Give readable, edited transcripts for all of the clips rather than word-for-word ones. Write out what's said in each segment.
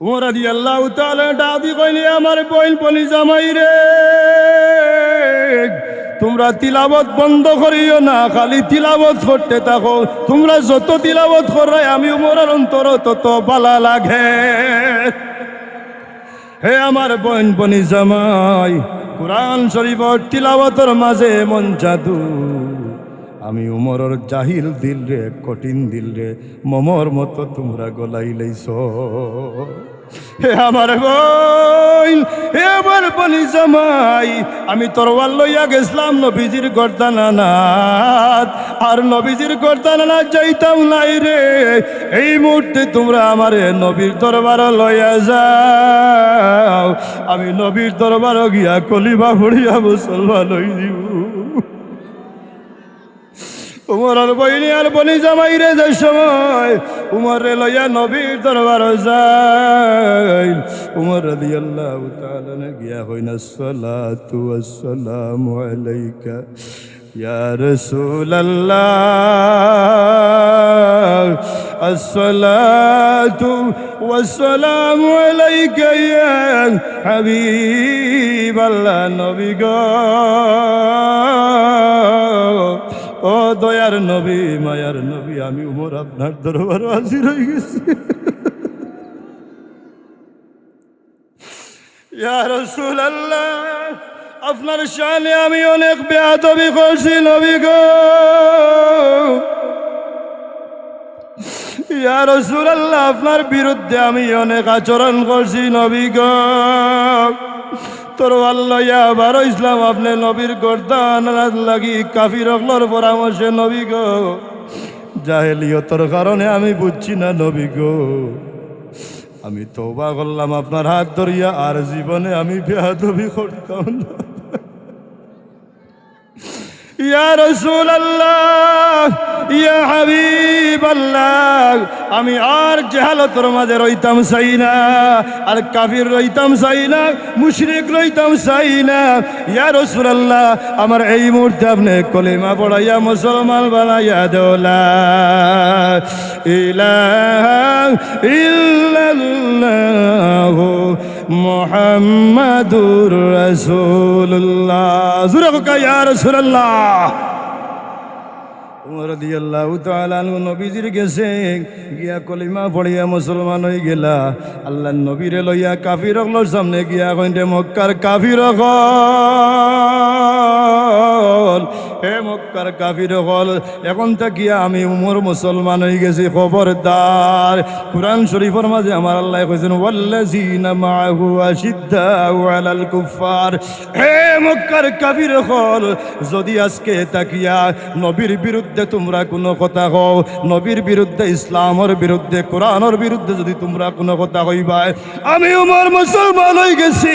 উমর রাদিয়াল্লাহু তাআলা দাবি কইলে আমার বইন বলি জামাই রে, তোমরা তিলাবত বন্ধ করিও না, খালি তিলাবত করতে থাকো। তোমরা যত তিলাবত করে আমি উমরের অন্তর তত ভালো লাগে। হে আমার বইন বনি জামাই, কুরআন শরীফের তিলাবতের মাঝে মন জাদু। আমি উমরের জাহিল দিল রে, কঠিন দিল রে মমর মতো তোমরা গলাই লইছ। হে আমার বইন, হে আমার বনি জামাই, আমি তরওয়াল লইয়া গেছিলাম নবীজির গর্দানাত, আর নবীজির গর্দানাত যাইতাম নাই রে। এই মুহূর্তে তোমরা আমারে নবীর দরবার লইয়া যাও, আমি নবীর দরবার গিয়া কলিমা পড়িয়া মুসলমান হই দিব। উমর আর বইনি আর বনি জামাই রে যে সময় উমর রে লইয়া নবীর দরবার যাই, উমর রাদিয়াল্লাহু তাআলা গিয়া কইনা সালাতু ওয়াসসালামু আলাইকা ইয়া রাসূলুল্লাহ, আসসালাতু ওয়াসসালামু আলাইকা ইয়া হাবিবাল্লাহ। নবী গো, ও দয়ার নবী, মায়ার নবী, আমি উমর আপনার দরবার হাজির হয়ে গেছি। ইয়া রাসূলুল্লাহ, আপনার শানে আমি অনেক বেয়াদবি করছি নবী গো। ইয়া রাসূলুল্লাহ, আপনার বিরুদ্ধে আমি অনেক আচরণ করছি নবী গো। তরওয়াল লইয়া বারো ইসলাম আপনি নবীর গর্দান লাগি কাফির অগলর পরামর্শে নবী গো, জাহেলিয়তর কারণে আমি বুঝছি না নবী গো। আমি তওবা করলাম আপনার হাত ধরিয়া, আর জীবনে আমি বেয়াদবি করতাম না। ইয়া রাসূলুল্লাহ, ইয়া হাবিবাল্লাহ, আমি আর জাহালতের মাঝে রইতাম চাই না, আর কাফির রইতাম চাই না, মুশরিক রইতাম চাই না। ইয়া রাসূলুল্লাহ, আমার এই মুহূর্তে আপনি কলিমা পড়াইয়া মুসলমান বানাইয়া দেওলা ইলাহা ইল্লাল্লাহু মুহাম্মাদুর রাসূলুল্লাহ। জোরে কও ইয়া রাসূলুল্লাহ। উমর রাদিয়াল্লাহু তাআলা আনহু নবীজির গেছে গিয়া কলিমা পড়িয়া মুসলমান হয়ে গেলা। আল্লাহর নবীরে লইয়া কাফির হকলর সামনে গিয়া কইতে, মক্কার কাফির হল, হে মক্কার কাফির হল, এখন থাকিয়া আমি উমর মুসলমান হয়ে গেছি, খবরদার। কুরআন শরীফের মাঝে আমার আল্লাহ কইছেন, ওয়াল্লাযীনা মাআহু আশিদ্দাউ আলাল কুফার। হে মক্কার কাফির হল, যদি আজকে তাকিয়া নবীর বিরুদ্ধে তোমরা কোনো কথা কও, নবীর বিরুদ্ধে, ইসলামের বিরুদ্ধে, কোরআনের বিরুদ্ধে যদি তোমরা কোনো কথা কইবা, আমি উমর মুসলমান হয়ে গেছি,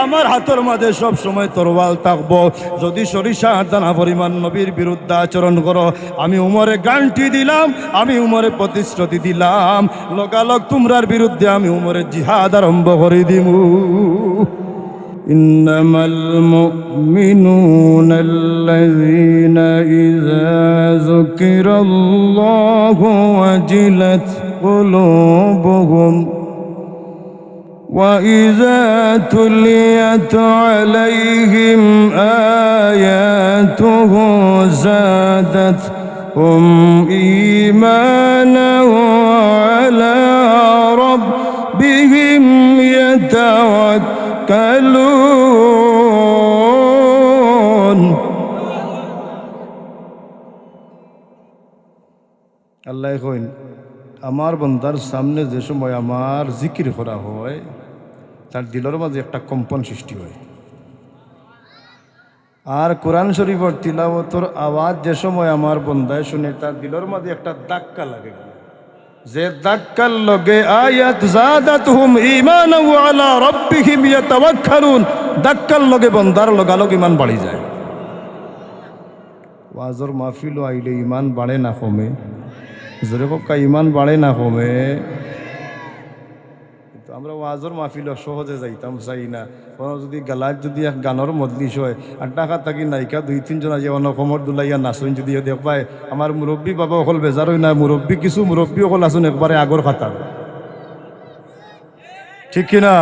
আমার হাতের মাঝে সব সময় তরোয়াল থাকবো। যদি সরিষার দানা পরিমাণ নবীর বিরুদ্ধে আচরণ করো, আমি উমরে গ্যারান্টি দিলাম, আমি উমরে প্রতিশ্রুতি দিলাম, লগালগ তোমরার বিরুদ্ধে আমি উমরে জিহাদ আরম্ভ করে দিমু। إنما المؤمنون الذين إذا ذكر الله وجلت قلوبهم وإذا تليت عليهم آياته زادتهم إيمانا وعلى ربهم يتوكلون। আল্লাহ কইন, আমার বান্দার সামনে যে সময় আমার জিকির করা হয়, তার দিলের মাঝে একটা কম্পন সৃষ্টি হয়। আর কোরআন শরীফের তিলাওয়াতের আওয়াজ যে সময় আমার বান্দায় শুনে, তার দিলের মাঝে একটা ধাক্কা লাগে, যে ধাক্কার লগে আয়াত জাদাতহুম ঈমানান ওয়া আলা রাব্বিহিম ইয়াতাওয়াক্কালুন, ধাক্কার লগে বান্দার লগালগ ঈমান বাড়ি যায়। ওয়াজর মাহফিল আইলে ঈমান বাড়ে না কমে? জোরে কা ঈমান বাড়ে না কমে? কিন্তু আমরা ওয়াজর মাহফিল সহজে যাইতাম চাই না। কোনো যদি গালাত যদি এক গানের মজলিস হয়, আর টাকা থাকি নায়িকা দুই তিনজন আজি অনকমর দুলাইয়া নাচন যদি দেখ পায়, আমার মুরব্বী বাবা অকল বেজার হয় না, মুরব্বী কিছু মুরব্বী অকল আসুন একবারে আগর খাতা। ঠিক কিনা?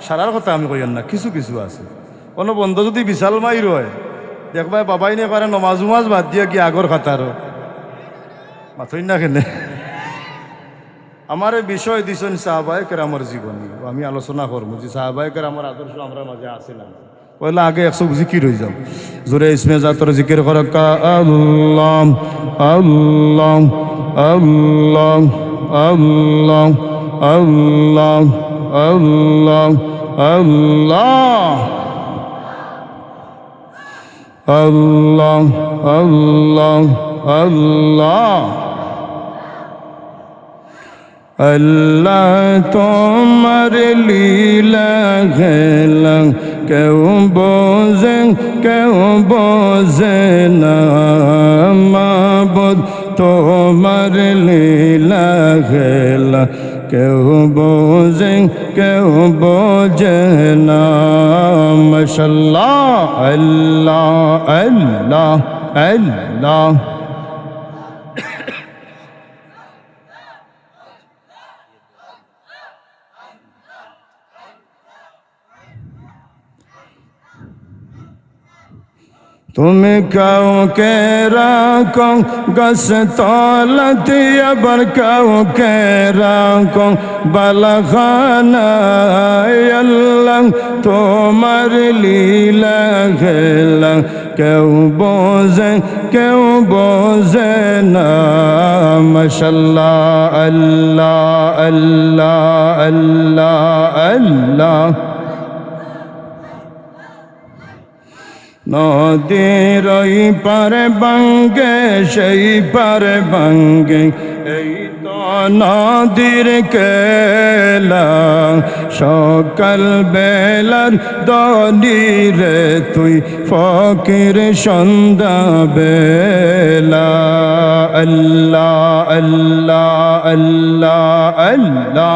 সারার কথা আমি কইয়ান না, কিছু কিছু আছে। কোনো বন্ধু যদি বিশাল মাইর হয় দেখবাই বাবাই নে পারে নমাজ উমাজ বাদ দিয়ে কি আগর খাতারও মাথই না কেনে। আমার বিষয় দিছেন সাহাবায়ে কেরামের জীবনী, আমি আলোচনা করবো যে সাহাবায়ে কেরামের আদর্শ আমরা মাঝে আসিলাম। পয়লা আগে 100 জিকির হয়ে যাও, জোরে ইসমে জাতর জিকির করো। আল্লাহ আল্লাহ আল্লাহ আল্লাহ আল্লাহ আল্লাহ আল্লাহ আল্লাহ আল্লাহ আল্লাহ। আল্লাহ তোমার লীলা খেলা কেউ বোঝে না, মাবুদ তোমার লীলা খেলা কেউ বোঝে না। মাশাআল্লাহ আল্লাহ আল্লাহ আল্লাহ। তুমি কাউকে রাখো গাছ তলাতে, আবার কাউকে রাখো বালাখানায়। আল্লাহ তোমার লীলা খেলা কেউ বোঝে না। মাশাআল্লাহ আল্লাহ আল্লাহ আল্লাহ আল্লাহ। নদীর ওই পারে ভাঙ্গে সেই পারে ভাঙ্গে, এই তো নদীর খেলা। সকাল বেলার দনি রে তুই ফকির সন্ধ্যা বেলা। আল্লাহ আল্লাহ আল্লাহ আল্লাহ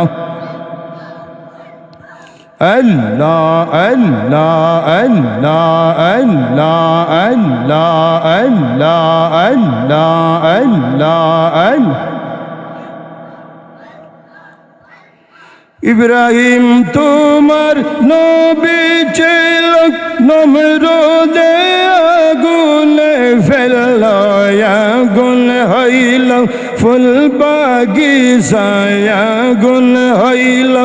আল্লাহ আল্লাহ আল্লাহ আল্লাহ আল্লাহ আল্লাহ আল্লাহ আল্লাহ। ইব্রাহিম তোমার নবী ছিল, নমরুদে আগুনে ফেলল, আগুন হইল ফুল বাগিচায়, আগুন হইল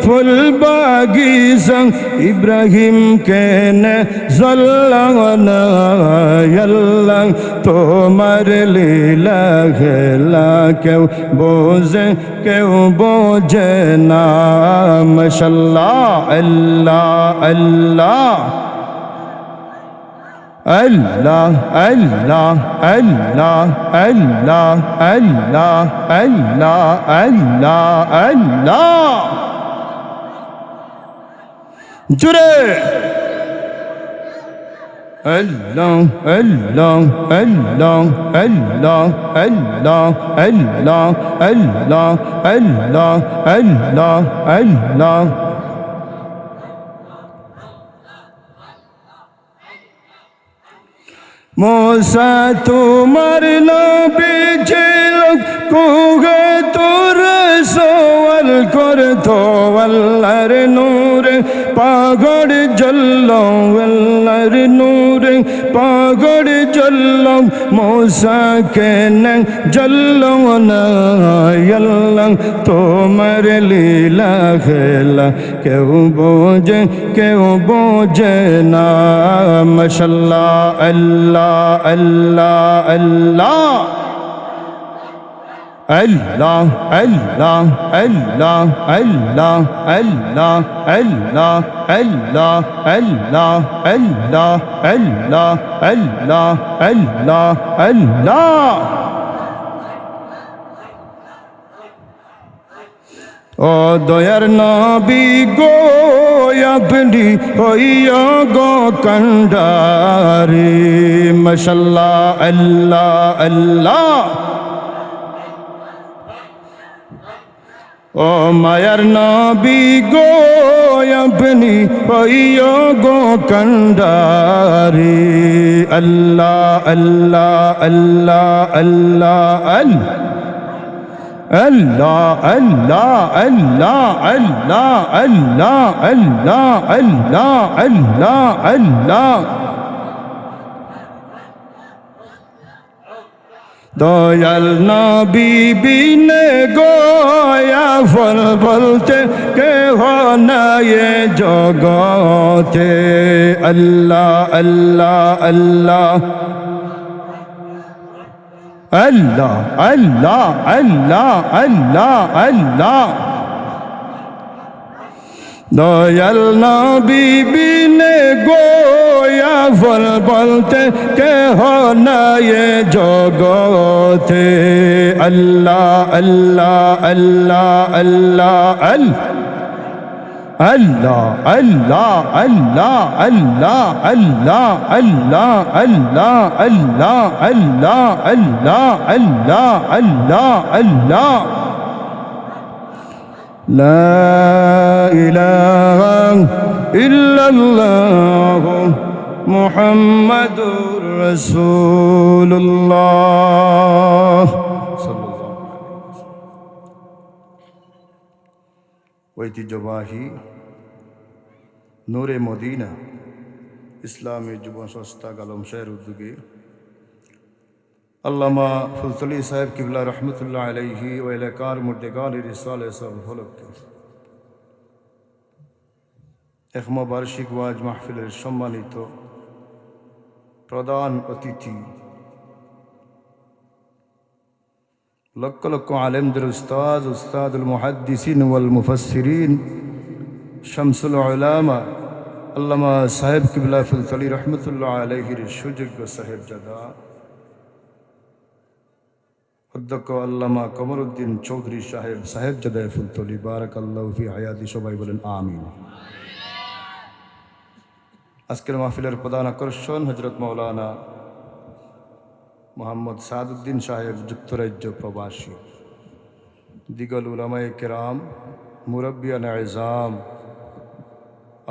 ফুল বাগিচা। ইব্রাহিম কেনে জ্বলল না? আল্লাহ তোমার লীলা খেলা কেউ বোঝে না। মাশাআল্লাহ আল্লাহ আল্লাহ আল্লাহ আল্লাহ আল্লাহ আল্লাহ আল্লাহ আল্লাহ আল্লাহ আল্লাহ। জুড়ে আল্লাহ আল্লাহ আল্লাহ আল্লাহ আল্লাহ আল্লাহ আল্লাহ আল্লাহ আল্লাহ আল্লাহ। मूसा तुम्हार नबी ছিল কুগে তোর সওয়াল করতো আল্লাহর নূরে পাগড় জ্বলল আল্লাহর নূরে পাগড় জ্বলল मूसा কেন জ্বলল না আল্লাহ তোমার লীলা খেলা কেউ বোঝে না মাশাআল্লাহ আল্লাহ আল্লাহ আল্লাহ আল্লাহ আল্লাহ আল্লাহ আল্লাহ আল্লাহ আল্লাহ আল্লাহ আল্লাহ আল্লাহ আল্লাহ আল্লাহ আল্লাহ আল্লাহ ও দয়ার নবী গো আপনি হইয়া গো কান্ডারি মাশাআল্লাহ আল্লাহ আল্লাহ ও মায়ার নবী গো আপনি হইয়া গো কান্ডারি আল্লাহ আল্লাহ আল্লাহ আল্লাহ আল্লাহ Allah, Allah, Allah, Allah, Allah, Allah, Allah, Allah, Allah. Dayal নবী বিনে গোয়া ফল বলতে কেহ নাই জগতে আল্লাহ আল্লাহ আল্লাহ আল্লাহ আল্লাহ আল্লাহ আল্লাহ আল্লাহ দয়াল নবী বিনে গোয়া ফল বলতে কেহ নাই জগতে আল্লাহ আল্লাহ আল্লাহ আল্লাহ আল্লাহ আল্লাহ আল্লাহ আল্লাহ আল্লাহ আল্লাহ আল্লাহ আল্লাহ আল্লাহ আল্লাহ আল্লাহ আল্লাহ আল্লাহ লা ইলাহা ইল্লাল্লাহ মুহাম্মাদুর রাসূলুল্লাহ ঐতিহ্যবাহী নূরে মদিনা ইসলামী যুব সংস্থা গালম শাহের উদ্যোগে আল্লামা ফুলতলি সাহেব কিবলা রহমতুল্লাহ আলাইহি ও এলাকার মুর্দেগান রিসালে সব উপলক্ষে একমা বার্ষিক ওয়াজ মাহফিলের সম্মানিত প্রধান অতিথি লক্ষ লক্ষ আলেমদের উস্তাদুল মুহাদ্দিসিন ওয়াল মুফাসসিরিন শামসুল উলামা আল্লামা সাহেব কিবলা ফুলতলি রহমতুল্লাহ আলাইহির সুযোগ্য সাহেবজাদা অধ্যক্ষ আল্লামা কমরউদ্দিন চৌধুরী সাহেবজাদা ফুলতলি বারাকাল্লাহু ফি হায়াতি, সবাই বলেন আমিন। আজকের মাহফিলের প্রধান আকর্ষণ হযরত মাওলানা মোহাম্মদ সাদউদ্দিন সাহেব, যুক্তরাজ্য প্রবাসী, দিগল উলামায়ে কেরাম, মুরব্বিয়ান ইজাম,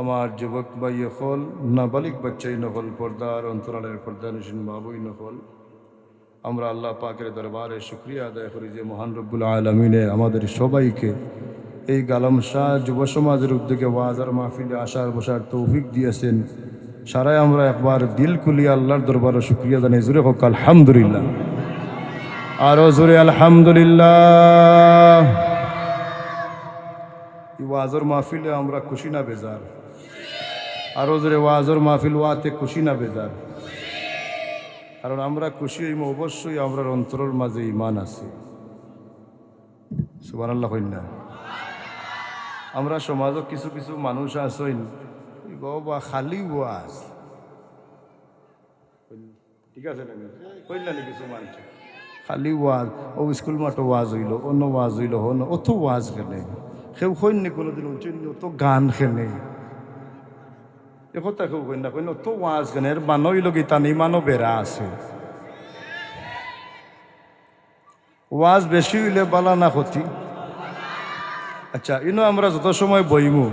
আমার যুবক ভাই হল, নাবালিক বাচ্চাই নহল, পর্দার অন্তরালের পর্দানশীন বাবুই নহল, আমরা আল্লাহ পাকের দরবারে শুকরিয়া আদায় করি যে মহান রব্বুল আলামিনে আমাদের সবাইকে এই গালাম শাহ যুব সমাজের উদ্যোগে ওয়াজার মাহফিলে আসার বসার তৌফিক দিয়েছেন। সারাই আমরা একবার দিল খুলিয়ে আল্লাহর দরবারে শুকরিয়া জানাই। জোরে হোক আলহামদুলিল্লাহ, আরো জোরে আলহামদুলিল্লাহ। এই ওয়াজর মাহফিলে আমরা খুশি না বেজার? আরো জোরে ওয়াজর মাহফিল ওয়াতে খুশি না বেজার? কারণ আমরা খুশি হইম অবশ্যই আমরা অন্তরের মাঝে ঈমান আছে। সুবহানাল্লাহ কইন না? আমরা সমাজে কিছু কিছু মানুষ আছেন বাবা খালি ওয়াজ, ঠিক আছে না? কইল না কিছু মানুষ খালি ওয়াজ, ও স্কুল মাঠে ওয়াজ হইল, অন্য ওয়াজ হইল, অন্য অত ওয়াজ খেলে কেউ কইন নি কোনোদিন অত গান খেলে এ কথা কেউ কইন না, কইন অত ওয়াজ কেন এর বানইল গীতা ইমানও বেড়া আছে। ওয়াজ বেশি হইলে বালা না ক্ষতি। আচ্ছা, ইনো আমরা যত সময় বইমু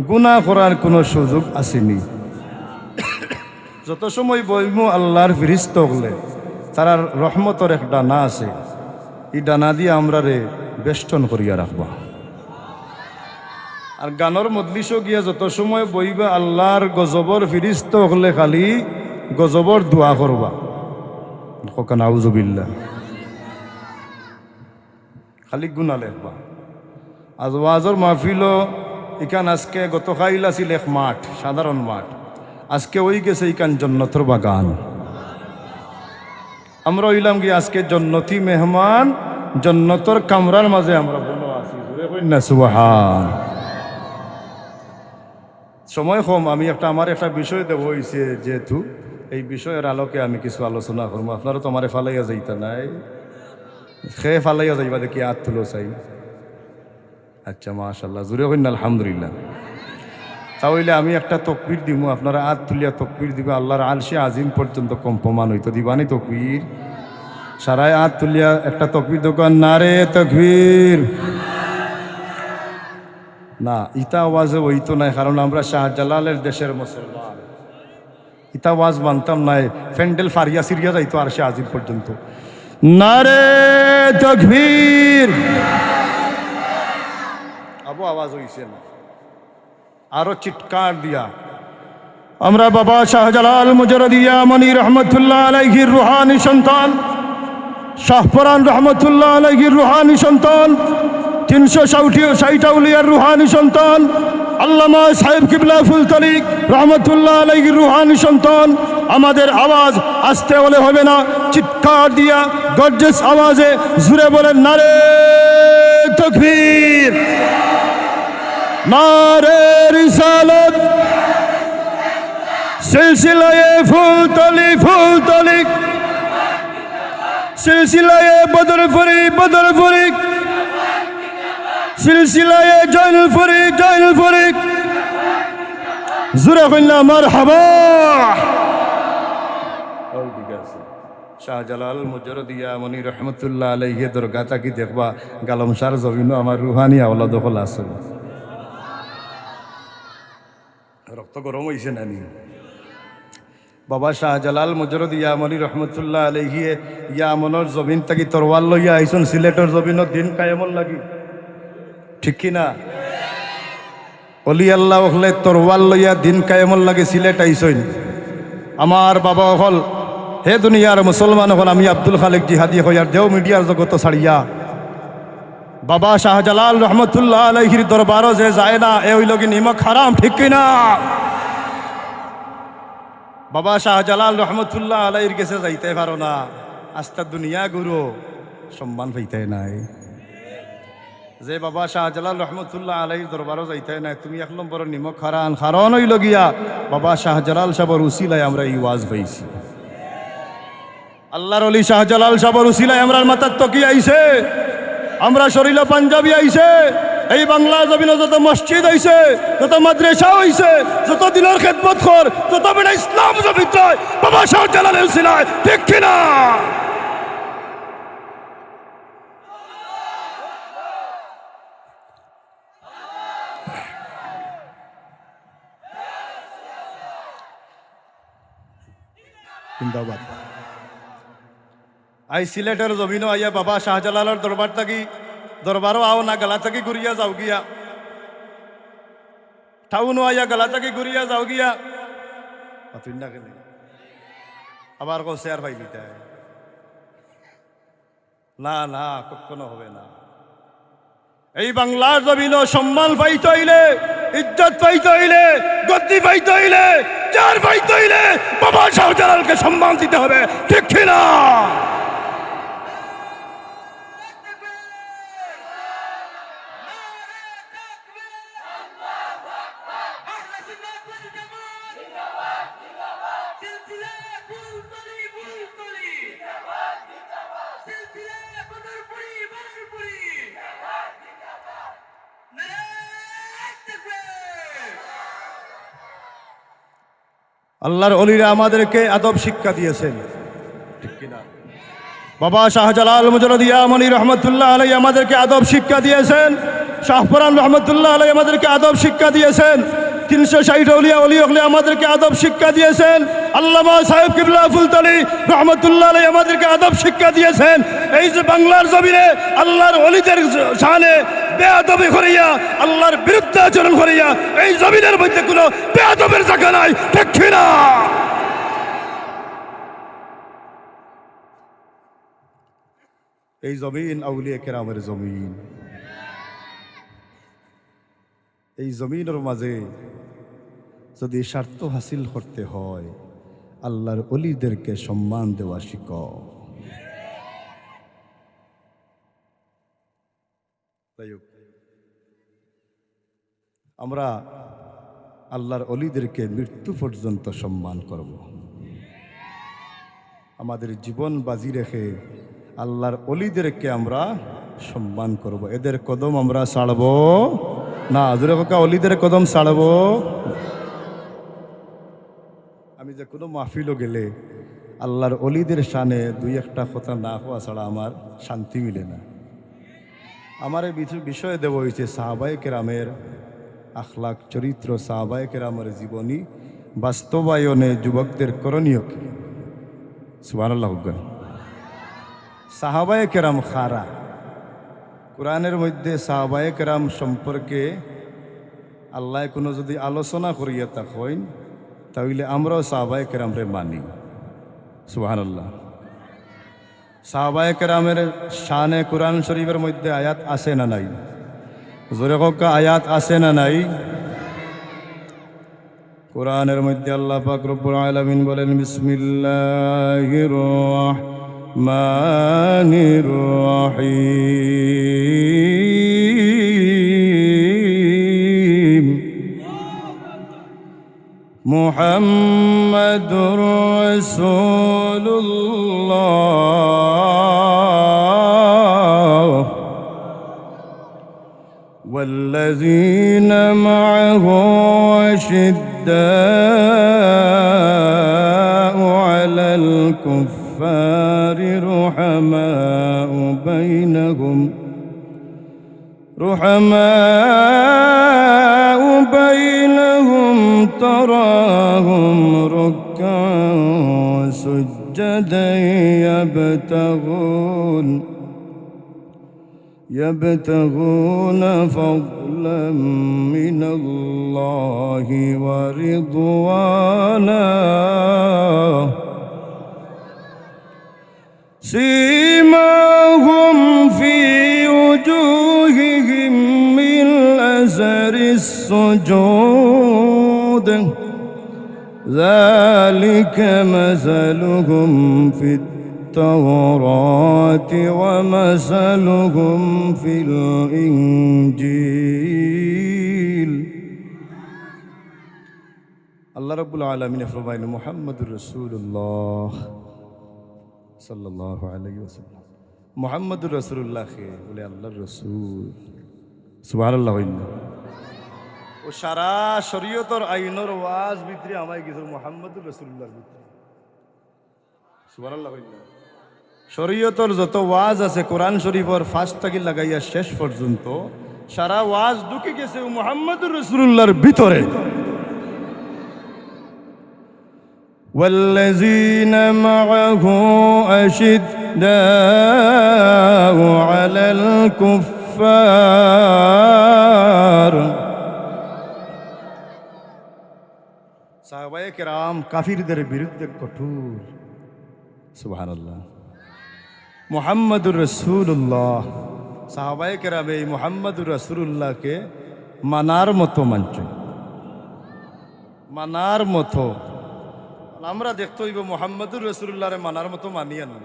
গুনাহ করার কোনো সুযোগ আসেনি। যত সময় বইমু আল্লাহর ফিরিস্ত হলে তার রহমতের এক ডানা আছে, এই ডানা দিয়ে আমরা রে বেষ্টন করিয়া রাখবা। আর গানের মজলিসও গিয়া যত সময় বইবা আল্লাহর গজবর ফিরিস্ত হলে খালি গজবর দোয়া করবা। নাউজুবিল্লাহ, খালি গুনাহ লেখবা। আজ ওয়াজর মাহফিল এখান আজকে গতকাল আছিল এক মাঠ, সাধারণ মাঠ, আজকে ওই গেছে এখান জন্নতর বাগান। আমরা হইলাম কি আজকে জন্নতি মেহমান, জন্নতর কামরার মাঝে আমরা বলো আছি। সুবহান। সময় কম, আমি আমার একটা বিষয় দেব হয়েছে, যেহেতু এই বিষয়ের আলোকে আমি কিছু আলোচনা করবো। আপনারা তো আমার ফালাইয়া যাইতা নাই, খেয়ে ফালাইয়া যাইবা দেখি হাত তুলো চাই। আচ্ছা মাশাআল্লাহ, জুড়ে কইন আলহামদুলিল্লাহ। তাহলে আমি একটা তকবীর দিব, আপনারা হাত তুলিয়া তকবীর দিবে। আল্লাহর আরশে আজিম পর্যন্ত কম্পমান হইতো দিবানি তকবীর। সারাই হাত তুলিয়া একটা তকবীর দোকান নারে তকবীর। না, ইতা আওয়াজে হইতো নাই, কারণ আমরা শাহজালালের দেশের মুসলমান। ইতা আওয়াজ মানতাম নাই, ফ্যান্ডেল ফারিয়া সিরিয়া যাইতো আরশে আজিম পর্যন্ত। নারে তাকবীর। আবু আওয়াজ হইছে না, আরো চিৎকার দিয়া আমরা বাবা শাহজালাল মুজরদিয়া মনি রহমতুল্লাহ আলাইহির রুহানি সন্তান, শাহপরান রহমতুল্লাহ আলাইহির রুহানি সন্তান, 360 আউলিয়ার রুহানি সন্তান, আল্লামা সাহেব কিবলা ফুলতলি রহমতুল্লাহ আলাইহির রুহানি সন্তান। আমাদের আওয়াজ আস্তে হলে হবে না, চিৎকার দিয়া গর্জেস আওয়াজে জুড়ে বলেন নারে তাকবীর, নারে রিসালাত। সিলসিলায়ে ফুলতলি ফুলতলি, সিলসিলায়ে বদরপুরি বদরপুরি, সিলসিলায়ে জয়নুলপুরি জয়নুলপুরি। জুরে কইলা মারহাবা। শাহজালাল মুজরদিয়া মনি রহমতুল্লাহ আলাইহি দরগা তাকি দেখবা গালমসার জমিনও আমার রুহানি আওলা দখল আছে। রক্ত গরম হয়েছে নানি। বাবা শাহজালাল মুজরদিয়া মনি রহমতুল্লাহ আলাইহি ইয়ামনের জমিন তাকি তরওয়াল লইয়া আইসন সিলেটর জমিনত দিন কায়েমর লাগি, ঠিক কিনা? অলি আল্লাহ হলে তরওয়াল লইয়া দিন কায়েমর লাগে সিলেট আইসইন। আমার বাবা হল হে দুনিয়ার মুসলমান হল আমি আব্দুল খালেক জিহাদি হইয়ার দেও মিডিয়ার জগত ছাড়িয়া বাবা শাহজালাল রহমতুল্লাহ আলাইহির দরবারও যে যায় না এ হইল কি নিমক হারাম, ঠিক কিনা? বাবা শাহজালাল রহমতুল্লাহ আলাইহির কাছে যাইতে পারো না, আস্তা দুনিয়া গুরু সম্মান পাইতে নাই। যে বাবা শাহজালাল রহমতুল্লাহ আলাইহির দরবারও যাইতে নাই, তুমি 1 নম্বর নিমক হারান। কারণ হইল গিয়া বাবা শাহজালাল সাহেবের উসিলায় আমরা এই ওয়াজ পাইছি। আল্লাহর ওলি শাহজালাল সাহেবের উসিলায় আমরা মাথার তকি আইছে, আমরা শরীরে পাঞ্জাবি আইছে, এই বাংলা জমিনে যত মসজিদ হইছে, যত মাদ্রাসা হইছে, যত দিনের খেদমত কর, যত বেটা ইসলাম জমিন বাবা শাহজালালের উসিলায়, ঠিক কিনা? জিন্দাবাদ। আই সিলেটের জমিনও আইয়া বাবা শাহজালালের দরবার থাকি দরবারও আও না, গালা থাকি ঘুরিয়া যাও গিয়া, টাউনও আইয়া গালা থাকি ঘুরিয়া যাও গিয়া, আবার কো শেয়ার পাইলি তাই না, না কখনো হবে না। এই বাংলার জমিনও সম্মান পাইতে হইলে, ইজ্জত পাইতে হইলে, গদ্দি পাইতে হইলে, চার পাইতে হইলে বাবা শাহজালালকে সম্মান দিতে হবে, ঠিক কিনা? আল্লাহর ওলিরা আমাদেরকে আদব শিক্ষা দিয়েছেন, ঠিক কিনা? বাবা শাহজালাল মুজরদিয়া মনি রহমতুল্লাহ আলাইহি আমাদেরকে আদব শিক্ষা দিয়েছেন, শাহপরান রহমতুল্লাহ আলাইহি আমাদেরকে আদব শিক্ষা দিয়েছেন, 360 আউলিয়া ওলি হলে আমাদেরকে আদব শিক্ষা দিয়েছেন, আল্লামা সাহেব কিবলা ফুলতলি রহমতুল্লাহ আলাইহি আমাদেরকে আদব শিক্ষা দিয়েছেন। এই যে বাংলার জমিনে আল্লাহর ওলিদের শানে বেয়াদবি করিয়া, আল্লাহর বিরুদ্ধে আচরণ করিয়া এই জমিনের মধ্যে কোনো বেয়াদবের জায়গা নাই, ঠিক কিনা? এই জমিন আউলিয়া কেরামের জমিন। এই জমিনের মাঝে যদি স্বার্থ হাসিল করতে হয় আল্লাহর ওলিদেরকে সম্মান দেওয়া শিখো। আমরা আল্লাহর ওলিদেরকে মৃত্যু পর্যন্ত সম্মান করব। আমাদের জীবন বাজি রেখে আল্লাহর ওলিদেরকে আমরা সম্মান করব। এদের কদম আমরা ছাড়ব না। জোরে কাকা, ওলিদের কদম ছাড়ব। আমি যে কোনো মাহফিলও গেলে আল্লাহর ওলিদের শানে 2-1টা কথা না হওয়া ছাড়া আমার শান্তি মিলে না। আমার এই বিষয়ে দেব হয়েছে সাহাবায়ে কেরামের আখলাক, চরিত্র, সাহাবায়ে কেরামের জীবনী বাস্তবায়নে যুবকদের করণীয় কি। সুবহানাল্লাহ। সাহাবায়ে কেরাম খারা। কোরআনের মধ্যে সাহাবায়ে কেরাম সম্পর্কে আল্লাহ কোনো যদি আলোচনা করিয়া থাকেন তাহলে আমরাও সাহাবায়ে কেরামরে মানি। সুবহানাল্লাহ। সাহাবায়ে কেরামের শানে কোরআন শরীফের মধ্যে আয়াত আছে না নাই? জোরে কক্কা আয়াত আছে না নাই? কোরআনের মধ্যে আল্লাহ পাক রব্বুল আলামিন বলেন, বিসমিল্লাহির রহমানির রহিম মুহাম্মাদুর রাসূলুল্লাহ والذين معه أشداء على الكفار رحماء بينهم تراهم ركعا سجدا يبتغون فضلا من الله ورضوانا سيماهم في وجوههم من أثر السجود ذلك مثلهم في التوراة ومثلهم في الإنجيل الله رب العالمين فرمائن محمد رسول الله সাল্লাল্লাহু আলাইহি ওয়াসাল্লাম। মুহাম্মদুর রাসূলুল্লাহ কে বলে আল্লাহর রাসূল। সুবহানাল্লাহ। ও সারা শরীয়তর আইনের ওয়াজ ভিতরে আমায় কিছু মুহাম্মদুর রাসূলুল্লাহর ভিতরে। সুবহানাল্লাহ। শরীয়তর যত ওয়াজ আছে কোরআন শরীফের ফার্স্ট থেকে লাগাইয়া শেষ পর্যন্ত সারা ওয়াজ ঢুকে গেছে মুহাম্মদুর রাসূলুল্লাহর ভিতরে। والذين معه أشداء على الكفار সাহাবায়ে কেরাম কাফিরদের বিরুদ্ধে কঠোর। সুবহানাল্লাহ। মুহাম্মদুর রাসূলুল্লাহ সাহাবায়ে কেরাম এই মুহাম্মদুর রাসূলুল্লাহকে মানার মতো মানছেন, মানার মতো। আমরা দেখতে হইব মুহাম্মদুর রাসূলুল্লাহরে মানার মতো মানিয়া না।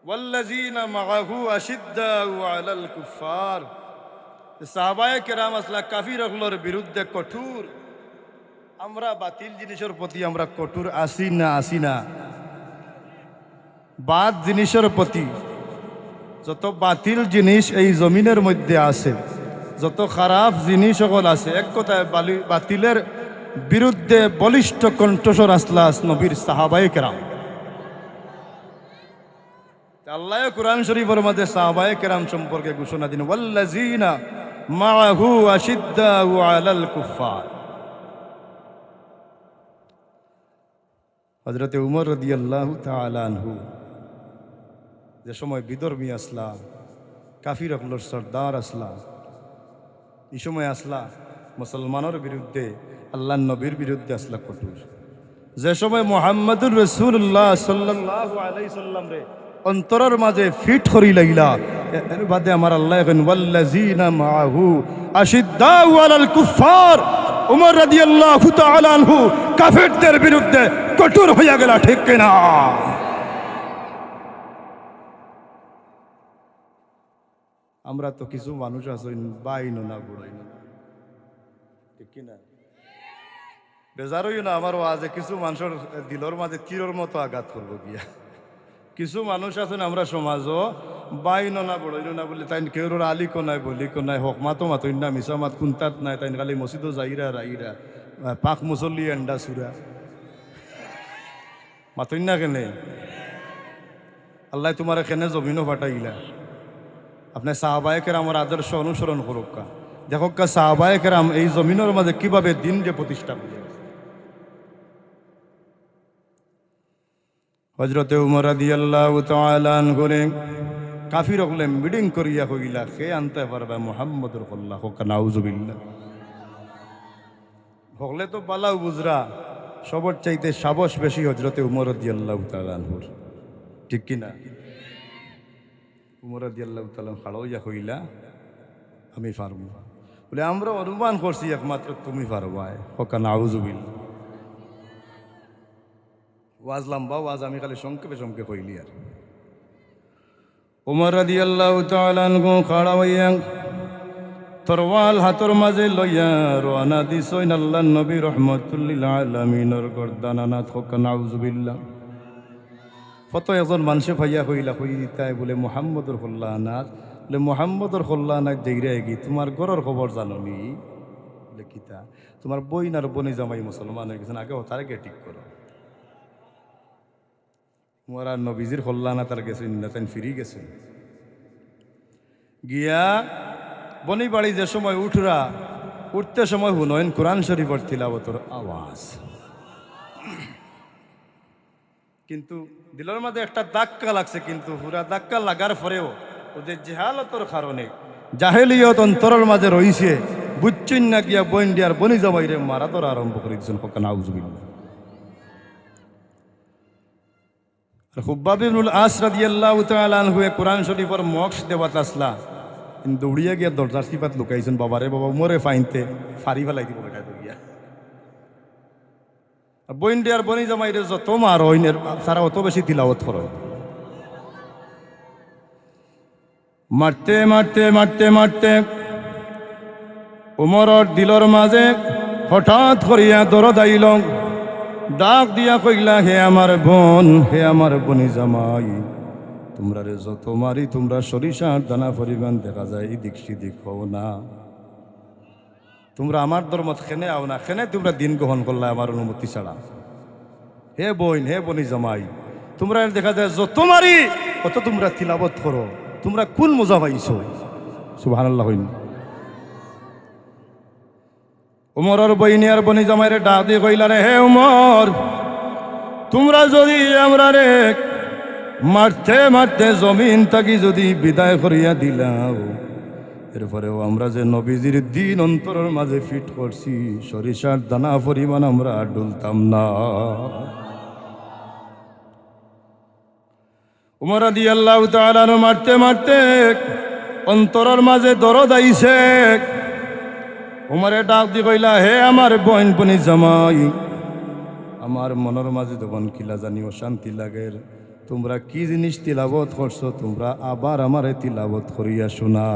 ওয়াল্লাযীনা মাআহু আশিদ্দাউ আলাল কুফার সাহাবায়ে কেরাম আসলা কাফিরগুলোর বিরুদ্ধে কঠোর। আমরা বাতিল জিনিসের প্রতি আমরা কঠোর আসি না? বাদ জিনিসের প্রতি যত বাতিল জিনিস এই জমিনের মধ্যে আছে, যত খারাপ জিনিস সকল আছে, এক কথায় বাতিলের বিরুদ্ধে বলিষ্ঠ কণ্ঠস্বর আসলাস নবীর সাহাবায়ে কেরাম। আল্লাহ কুরআন শরীফের মধ্যে সাহাবায়ে কেরাম সম্পর্কে ঘোষণা দিন, ওয়াল্লাযীনা মাআহু আশিদ্দাউ আলাল কুফার। হযরতে উমর রাদিয়াল্লাহু তাআলা আনহু যে সময় বিধর্মী আসলা, কাফির হকলর সর্দার আসলা, এই সময় আসলা মুসলমানের বিরুদ্ধে, আল্লাহর নবীর বিরুদ্ধে আসলা কঠোর। যে সময় মুহাম্মদুর রাসূলুল্লাহ সাল্লাল্লাহু আলাইহি সাল্লাম রে অন্তরের মাঝে ফিট করি লাগিলা, এর বাদে আমার আল্লাহ এখন ওয়াল্লাযীনা মাআহু আশিদ্দাউ আলাল কুফার। উমর রাদিয়াল্লাহু তাআলা আনহু কাফিরদের বিরুদ্ধে কঠোর হইয়া গেল, ঠিক কিনা? আমরা তো কিছু মানুষ আছেন বাইনো না বুড়াইনো, ঠিক কিনা? বেজারই না আমার ওয়াজে কিছু মানুষের দিলর মাঝে তীরের মতো আঘাত করবো গিয়া। কিছু মানুষ আছেন আমরা সমাজও বাইনো না বড়াইনো না বলে তাই কেউ আলিকো নাই বলিকো নাই, হক মাতো মাতই না, মিশা মাত কুন্তাত নাই, তাই খালি মসজিদও যাইরা রাইরা পাক মুসল্লি এন্ডা সুরা মাতই না। কেনে আল্লাহ তোমার কেনে জমিনও ফাটাইলা? আপনি সাহাবায়ে কেরামের আদর্শ অনুসরণ করুক। দেখো সাহাবায়ে কেরাম এই জমিনের মাঝে কিভাবে দিন যে প্রতিষ্ঠা করে। হযরতে উমর রাদিয়াল্লাহু তাআলা আনহু কাফির হলে মিটিং করিয়া কইলা কে আনতে পারবে মুহাম্মদুর কল্লাহ হোক নাউজুবিল্লাহ হলে তো বালাউ বুজরা সবর চাইতে সাহস বেশি হযরতে উমর রাদিয়াল্লাহু তাআলা আনহুর ঠিক কি না উমর রাদিয়াল্লাহু তাআলা খাড়াইয়া কইলা আমি পারবো বলে আমরা অনুমান করছি একমাত্র তুমি পারবা হোক নাউজুবিল্লাহ ওয়াজ লম্বা ওয়াজ আমি খালি সংক্ষেপে সংক্ষেপে কইলি আর উমর রাদিয়াল্লাহু তাআলা আনহু খাড়া হইয়া তরওয়াল হাতর মাঝে লইয়া রওনা দিছেন আল্লাহর নবী রাহমাতুল লিল আলামিনের গর্দানানাত হোক নাউজুবিল্লাহ কত একজন মানুষে ভাইয়া কইলা কই দিতাই বলে মুহাম্মদুর কল্লানাত বলে মুহাম্মদুর কল্লানাত দেইরা গি তোমার ঘরের খবর জানোনি বলে কিতা তোমার বইন আর বনি জামাই মুসলমান হয়ে গেছেন আগে তারকে ঠিক করো মোরা নবীজির কল্যাণা তার গেছেন না তাই ফিরি গেছেন গিয়া বনি বাড়ি যে সময় উঠতে সময় হুনয়ন কোরআন শরীফের তিলাওয়াতের আওয়াজ কিন্তু দিলের মধ্যে একটা ধাক্কা লাগছে কিন্তু পুরা ধাক্কা লাগার পরেও ওদের জেহালতর কারণে জাহেলিয়ত অন্তরের মাঝে রইছে বুঝছেন না গিয়া বইন্ডিয়ার বনি জামাইরে মারা তোর আরম্ভ করে দিয়েছেন কখন আউজুবিল্লাহ খুব্বাব ইবনুল আস রাদিয়াল্লাহু তাআলা আনহু কোরআন শরীফের মক্স দেওয়াত আসলা কিন্তু দৌড়িয়া গিয়া দরজার সিপাত লুকাইছেন বাবারে বাবা উমরে ফাইনতে ফারি ফেলাই দিব বেটা দৌড়িয়া বইন্ডিয়ার বনি জামাইরে যত মার হইনের তারা অত বেশি তিলাওয়াত করে মারতে মারতে মারতে মারতে উমরের দিলর মাঝে হঠাৎ করিয়া দরদ আইল ডাক দিয়া কইলা হে আমার বোন হে আমার বনি জামাই তোমরা রে যত মারি তোমরা সরিষার দানা পরিমাণ দেখা যায় এদিক সেদিক হও না তোমরা আমার ধর্মত খেনে আও না খেনে তোমরা দিন গ্রহণ করলে আমার অনুমতি ছাড়া হে বোন হে বনি জামাই তোমরা দেখা যায় যত মারি অত তোমরা তিলাবত করো তোমরা কোন মজা পাইছো সুবহানাল্লাহ হইন উমরের বইনি আর বনি জামাইরে ডাক দিয়ে কইলা রে হে উমর তোমরা যদি আমরা রে মারতে মারতে জমিন থাকি যদি বিদায় করিয়া দিলাও এরপরেও আমরা যে নবীজির দিন অন্তরের মাঝে ফিট করছি সরিষার দানা পরিমাণ আমরা ডুলতাম না উমর রাদিয়াল্লাহু তাআলা মারতে মারতে অন্তরের মাঝে দরদ আইছে উমরে ডাক দি কইলা হে আমার বোন বনি জামাই আমার মনের মাঝে যখন কিলা জানি অশান্তি লাগে তোমরা কি জিনিস তিলাবত করছো তোমরা আবার আমারে তিলাবত করিয়া শোনা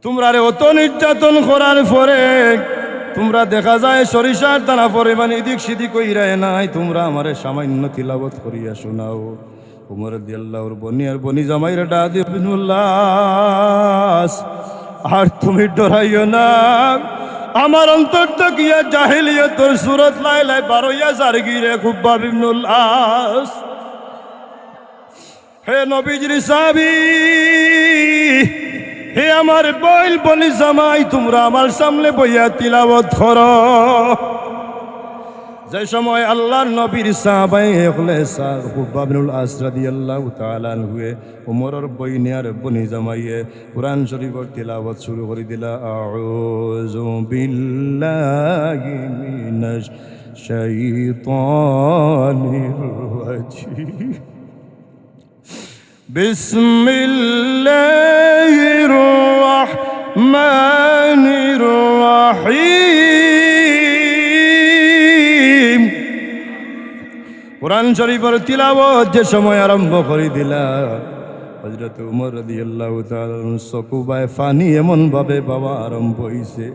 তোমরা রে অত নির্যাতন করার পরে তোমরা দেখা যায় সরিষার দানা পরিমাণ এদিক সেদিক কইরায় নাই তোমরা আমারে সামান্য তিলাবত করিয়া শোনাও উমর রাদিয়াল্লাহুর বনি আর বনি জামাইরে ডাক দি বিনুল্লাহ আর তুমি ডরাইও না আমার অন্তরটা গিয়া জাহেলিয়তের সুরত লাই লাই বারোয়া জারগিরে খুব্বাব ইবনুল আস হে নবীজির সাহাবী হে আমার বইল বনি জামাই তোমরা আমার সামনে বইয়া তিলাওয়াত করো যে সময় আল্লাহর নবীর সাহাবায়ে হলে খুব্বাব ইবনুল আস রাদিয়াল্লাহু তাআলা আনহু উমরের বইনি আর বনি জামাইয়ে কুরআন শরীফের তিলাওয়াত শুরু করে দিলা আউযু বিল্লাহি মিনাশ শাইতানির রাজিম বিসমিল্লাহির রাহমানির রাহিম কুরআন শরীফের তিলাওয়াত যে সময় আরম্ভ করে দিলা হযরত উমর রাদিয়াল্লাহু তাআলা চকুবায় পানি এমন ভাবে বাবা আরম্ভ হইছে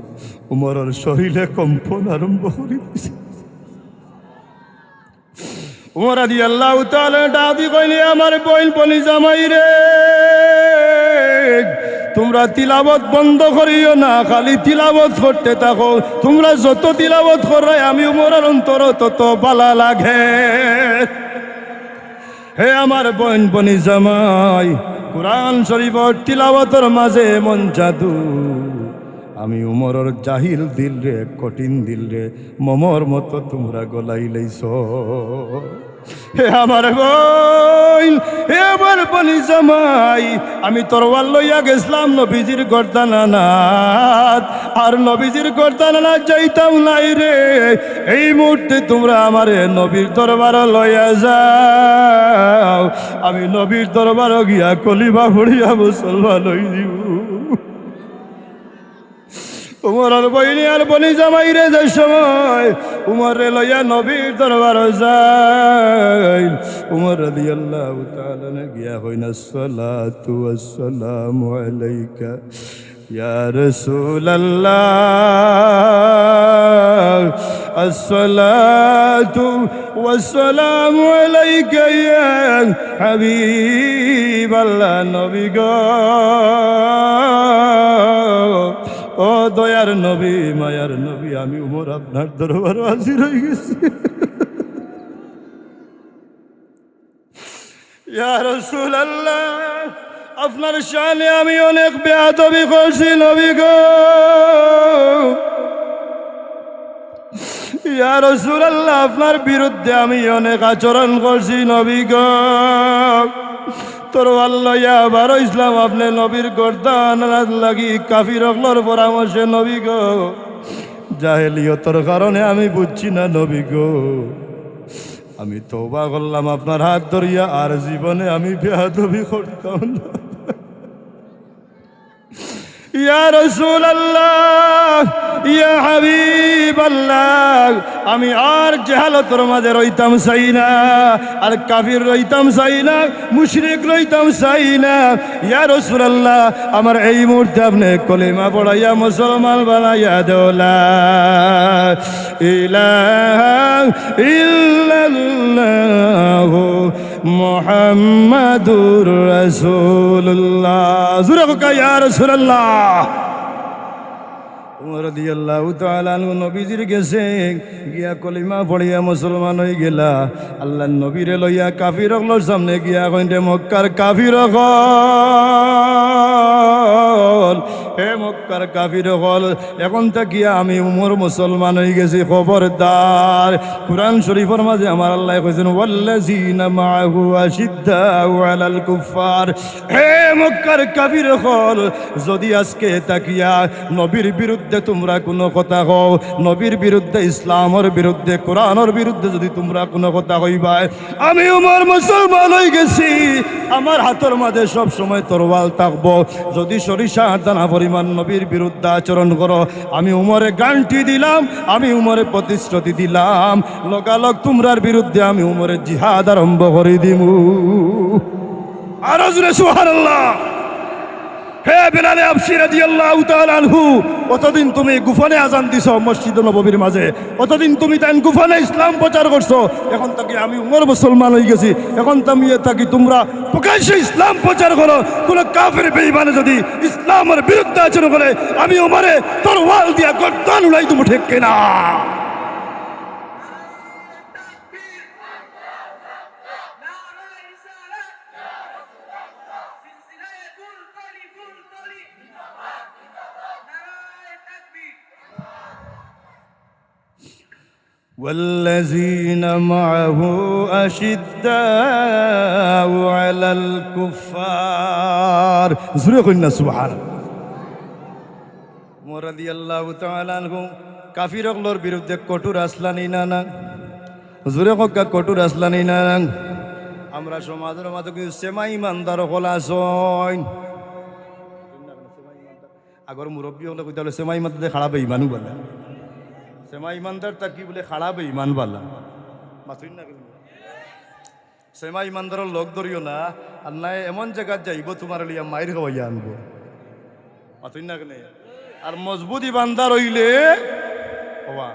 উমরের শরীরে কম্পন আরম্ভ করে দিছে উমর রাদিয়াল্লাহু তাআলা ডাকি কইলে আমার বোন বনি জামাই রে তোমরা তিলাওয়াত বন্ধ করিও না খালি তিলাওয়াত করতে থাকো তোমরা যত তিলাওয়াত করবে আমি উমরের অন্তর তত ভালো লাগে হে আমার বোন বনি জামাই কুরআন শরীফের তিলাওয়াতের মাঝে এমন জাদু আমি উমরের জাহিল দিল রে, কঠিন দিল রে মমর মতো তোমরা গলাই লাইছ। হে আমার বই, হে আমার বনি জামাই, আমি তরওয়াল লইয়া গেছিলাম নবীজির গর্দানানাত, আর নবীজির গর্দানানাত যাইতাম নাই রে। এই মুহূর্তে তোমরা আমারে নবীর দরবার লইয়া যাও, আমি নবীর দরবার গিয়া কলিমা পড়িয়া মুসলমান হই দিব। উমর আর বইনি আর বনি জামাই রে যে সময় উমর রে লইয়া নবীর দরবার যাই, উমর রাদিয়াল্লাহু তাআলা নে গিয়া হইনা সালাতু ওয়াসসালামু আলাইকা ইয়া রাসূলুল্লাহ, আসসালাতু ওয়াসসালামু আলাইকা ইয়া হাবিবাল্লাহ। নবী গো, ও দয়ার নবী, মায়ার নবী, আমি উমর আপনার দরবার হাজির হয়ে গেছি। ইয়া রাসূলুল্লাহ, আপনার শানে আমি অনেক বেয়াদবি করছি নবী গো। ইয়া রাসূলুল্লাহ, আপনার বিরুদ্ধে আমি অনেক আচরণ করছি নবী গো। তরওয়াল লইয়া বার ইসলাম আপনি নবীর গর্দান লাগি কাফির অগলর পরামর্শে নবী গো। জাহেলিয়তর কারণে আমি বুঝছি না নবী গো, আমি তওবা করলাম আপনার হাত ধরিয়া, আর জীবনে আমি বেয়াদবি করতাম না। ইয়া রাসূলুল্লাহ, ইয়া হাবিবাল্লাহ, আমি আর জাহালতর মাঝে রইতাম চাই না, আর কাফির রইতাম চাই না, মুশরিক রইতাম চাই না। ইয়া রাসূলুল্লাহ, আমার এই মুহূর্তে আপনি কলিমা পড়াইয়া মুসলমান বানাইয়া দেও, লা ইলাহা ইল্লাল্লাহু মুহাম্মাদুর রাসূলুল্লাহ। জোরে কোকা ইয়া রাসূলুল্লাহ। উমর রাদিয়াল্লাহু তাআলা আনহু নবীজির গেছে গিয়া কলিমা পড়িয়া মুসলমান হয়ে গেলা। আল্লাহর নবীরে লইয়া কাফির হকলর সামনে গিয়া কইতে, মক্কার কাফির হল, হে মক্কার কাফির হল, এখন থাকিয়া আমি উমর মুসলমান হয়ে গেছি, খবরদার। কুরআন শরীফের মাঝে আমার আল্লাহ কইছেন, ওয়াল্লাযীনা মাআহু আশিদ্দাউ আলাল কুফার। হে মক্কার কাফির হল, যদি আজকে তাকিয়া নবীর বিরুদ্ধে তোমরা কোনো কথা কও, নবীর বিরুদ্ধে, ইসলামের বিরুদ্ধে, কোরআনের বিরুদ্ধে যদি তোমরা কোনো কথা কইবাই, আমি উমর মুসলমান হয়ে গেছি, আমার হাতের মাঝে সব সময় তরওয়াল থাকবো। যদি সরিষা দানা পরিমাণ নবীর বিরুদ্ধে আচরণ করো, আমি উমরে গ্যারান্টি দিলাম, আমি উমরে প্রতিশ্রুতি দিলাম, লগালগ তোমরার বিরুদ্ধে আমি উমরের জিহাদ আরম্ভ করে দিমু। আরো জোরে সুবহানাল্লাহ। হে বেলালে হাবশী রাদিয়াল্লাহু তাআলা আনহু, কতদিন তুমি গোপনে আজান দিছো মসজিদ নববীর মাঝে, কতদিন তুমি তাই গোপনে ইসলাম প্রচার করছো। এখন তাকে আমি উমর মুসলমান হয়ে গেছি, এখন তুমি তাকে তোমরা প্রকাশ্যে ইসলাম প্রচার করো। কোন কাফের বেঈমানে যদি ইসলামের বিরুদ্ধে আচরণ করে, আমি উমরে তরওয়াল দিয়া গর্দান উড়াই তুমি, ঠিক কিনা? والذين معه أشداء على الكفار। জোরে কইনা সুবহানাল্লাহ। উমর রাদিয়াল্লাহু তাআলা আনহু কাফির হকলর বিরুদ্ধে কঠোর আসলানি না না, জোরে কা কঠোর আসলানি না। আমরা সমাজের মাঝে কিছু সেমাই ইমানদার হল আসন, আগর মুরব্বী হলে কইতে হলে সেমাই ইমানদার খারাপ ইমানও বলে, সেমা ইমানদার তা কি বলে খারাপ ইমান বালা মাথুই না। সেমা ইমানদারের লোক ধরিও না, আর নাই এমন জায়গা যাইব তোমার লিয়া মায়ের খাওয়াইয়া আনবো, মাথুই না কেন। আর মজবুত ইমানদার হইলে হওয়া।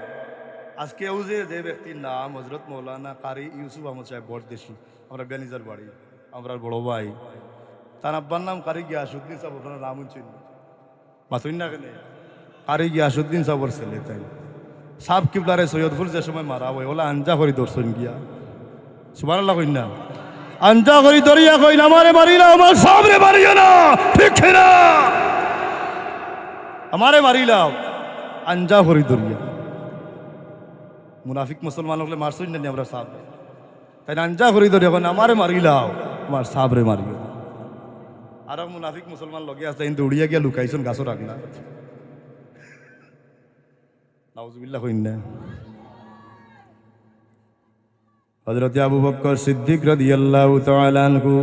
আজকে যে ব্যক্তির নাম হজরত মৌলানা কারি ইউসুফ আহমদ সাহেব বরদেশি, আমরা বেনিজার বাড়ি, আমরা বড় ভাই, তার আব্বার নাম কারি গিয়াসউদ্দিন সাহেব, আপনার নাম শুনছেন মাথুই না কেন। কারি গিয়াসউদ্দিন সাহেবর ছেলে তাই সাব কিবলারে সৈয়দপুর যে সময় মারা হয়, ওলা আঞ্জা করি দর্শন গিয়া, সুবহানাল্লাহ কই না, আঞ্জা করি দরিয়া কই না, আমারে মারি না, আমার সামনে মারিও না, ঠিক না। আমারে মারিলাও আঞ্জা হরি দরিয়া মুনাফিক মুসলমান হলে মারছই না আমরা সাহাব তাই আঞ্জা হরি দরিয়া এখন আমারে মারিলাও আমার সাবরে মারিও আর মুনাফিক মুসলমান লগে আসতে কিন্তু উড়িয়া গিয়া লুকাইছুন গাছও রাখলা নাউজুবিল্লাহ কইন না হযরত আবু বকর সিদ্দিক রাদিয়াল্লাহু তাআলা আনহু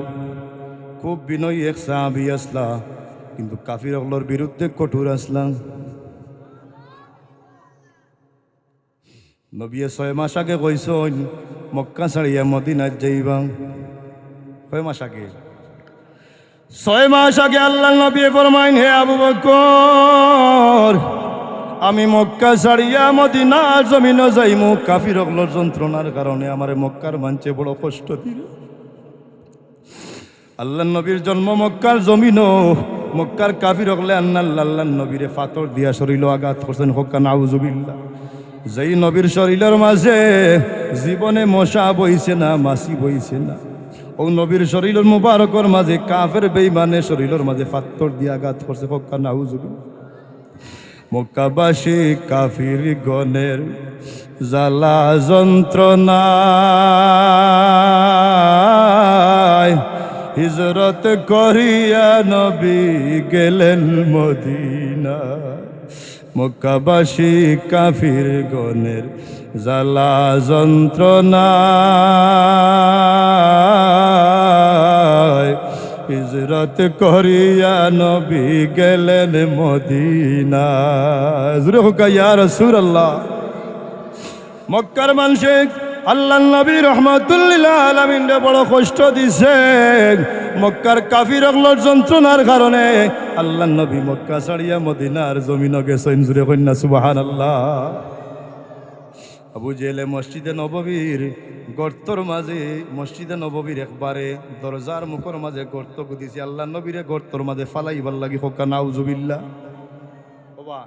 খুব বিনয়ী এক সাহাবী আসলা কিন্তু কাফির হলোর বিরুদ্ধে কঠোর আসলাম নবী 6 মাস আগে কইছন মক্কা ছাড়িয়া মদিনায় যাইবা কয় মাস আগে 6 মাস আগে আল্লাহ নবী ফরমাইন হে আবু বকর আমি মক্কা ছাড়িয়া মদিনার জমিনে যাইমু কাফির হলোর যন্ত্রণার কারণে আমারে মক্কার মানছে বড় কষ্ট দিল আল্লাহ নবীর জন্ম মক্কার জমিনও মক্কার কাফির হলে আল্লাহ নবীরে ফাতর দিয়া শরীর আঘাত করছেন হক্কা নাউজুবিল্লাহ যেই নবীর শরীরের মাঝে জীবনে মশা বইছে না মাছি বইছে না ও নবীর শরীরের মুবারকর মাঝে কাফের বেঈমানে শরীরের মাঝে ফাতর দিয়া আঘাত করছে হক্কা নাউজুবিল্লাহ মক্কাবাসী কাফির গণের জ্বালা যন্ত্রণায় হিজরত করিয়া নবী গেলেন মদিনা মক্কাবাসী কাফির গণের জ্বালা যন্ত্রণায় হিজরত করিয়া নবী গেলেন মদিনা জোরে হোক ইয়া রাসূলুল্লাহ মক্কার মানুষে আল্লাহ নবী রহমাতুল লিল আলামিন বড় কষ্ট দিছে মক্কার কাফির হলোর যন্ত্রণার কারণে আল্লাহ নবী মক্কা ছাড়িয়া মদিনার জমিনে গেছেন জোরে কন্যা সুবহানাল্লাহ আবু জেলে মসজিদে নববীর গর্তর মাঝে মসজিদে নববীর একবারে দরজার মুখের মাঝে গর্ত গুদিছে আল্লাহ নবীরে গর্তর মাঝে ফালাইবার লাগি হোকা নাউজুবিল্লাহ বাবা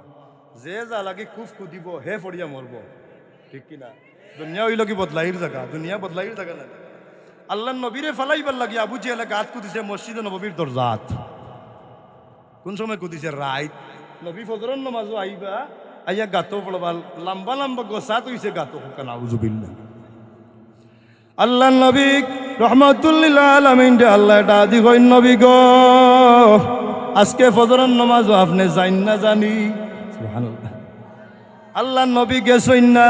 যে যা লাগি কুফ কুদিব হে ফড়িয়া মরব ঠিক কিনা দুনিয়া হইল কি বদলাইর জায়গা দুনিয়া বদলাইর জায়গা না আল্লাহ নবীরে ফালাইবার লাগি আবু জেলে গাত কুদিছে মসজিদে নববীর দরজাত কোন সময় কুদিছে রাইত নবী ফজরের নামাজও আইবা আইয়া গাতো পড়বা লম্বা লম্বা গোসাত হইছে গাতো হোকা নাউজুবিল্লাহ আল্লাহ নবী রহমাতুল লিল আলামিন দে আল্লাহ দাদি কই নবী গো আজকে ফজরের নামাজ আপনি যাইন না জানি সুবহানাল্লাহ আল্লাহ নবী গেছইন না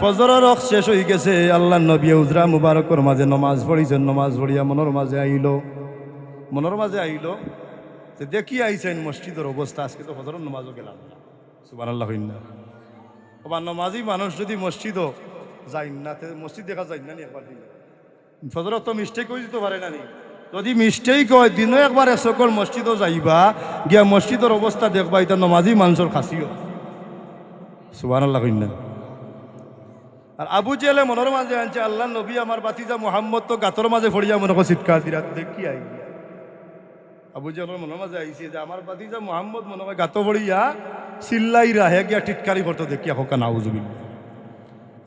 ফজরের ওয়াক্ত শেষ হই গেছে আল্লাহ নবী উজরা মুবারকর মাঝে নামাজ পড়িছেন নামাজ পড়িয়া মনের মাঝে আইলো যে দেখি আইছেন মসজিদের অবস্থা আজকে তো ফজরের নামাজও গেলাম না সুবহানাল্লাহ কইন না ওবা নামাজি মানুষ যদি মসজিদও যাইন না মসজিদ দেখা যাইন না একবার দিন ফজর তো মিস্টেক হয়ে যেতে পারে না যদি মিস্টেক হয় দিনও একবার সকল মসজিদও যাইবা গিয়া মসজিদের অবস্থা দেখবা এটা নমাজি মানুষের খাসিও সুবহানাল্লাহ কইন না আর আবু জেলে মনের মাঝে আনছে আল্লাহ নবী আমার বাতিজা মুহাম্মদ তো গাতর মাঝে ফড়িয়া মনে চিৎকার দিরা দেখি আই আবু জেলের মনের মাঝে আইছে যে আমার বাতিজা মুহাম্মদ মনে হয় গাতো ফড়িয়া চিল্লাই রাহে গিয়া টিটকারি করতে দেখিয়া হোকা নাউজুবিল্লাহ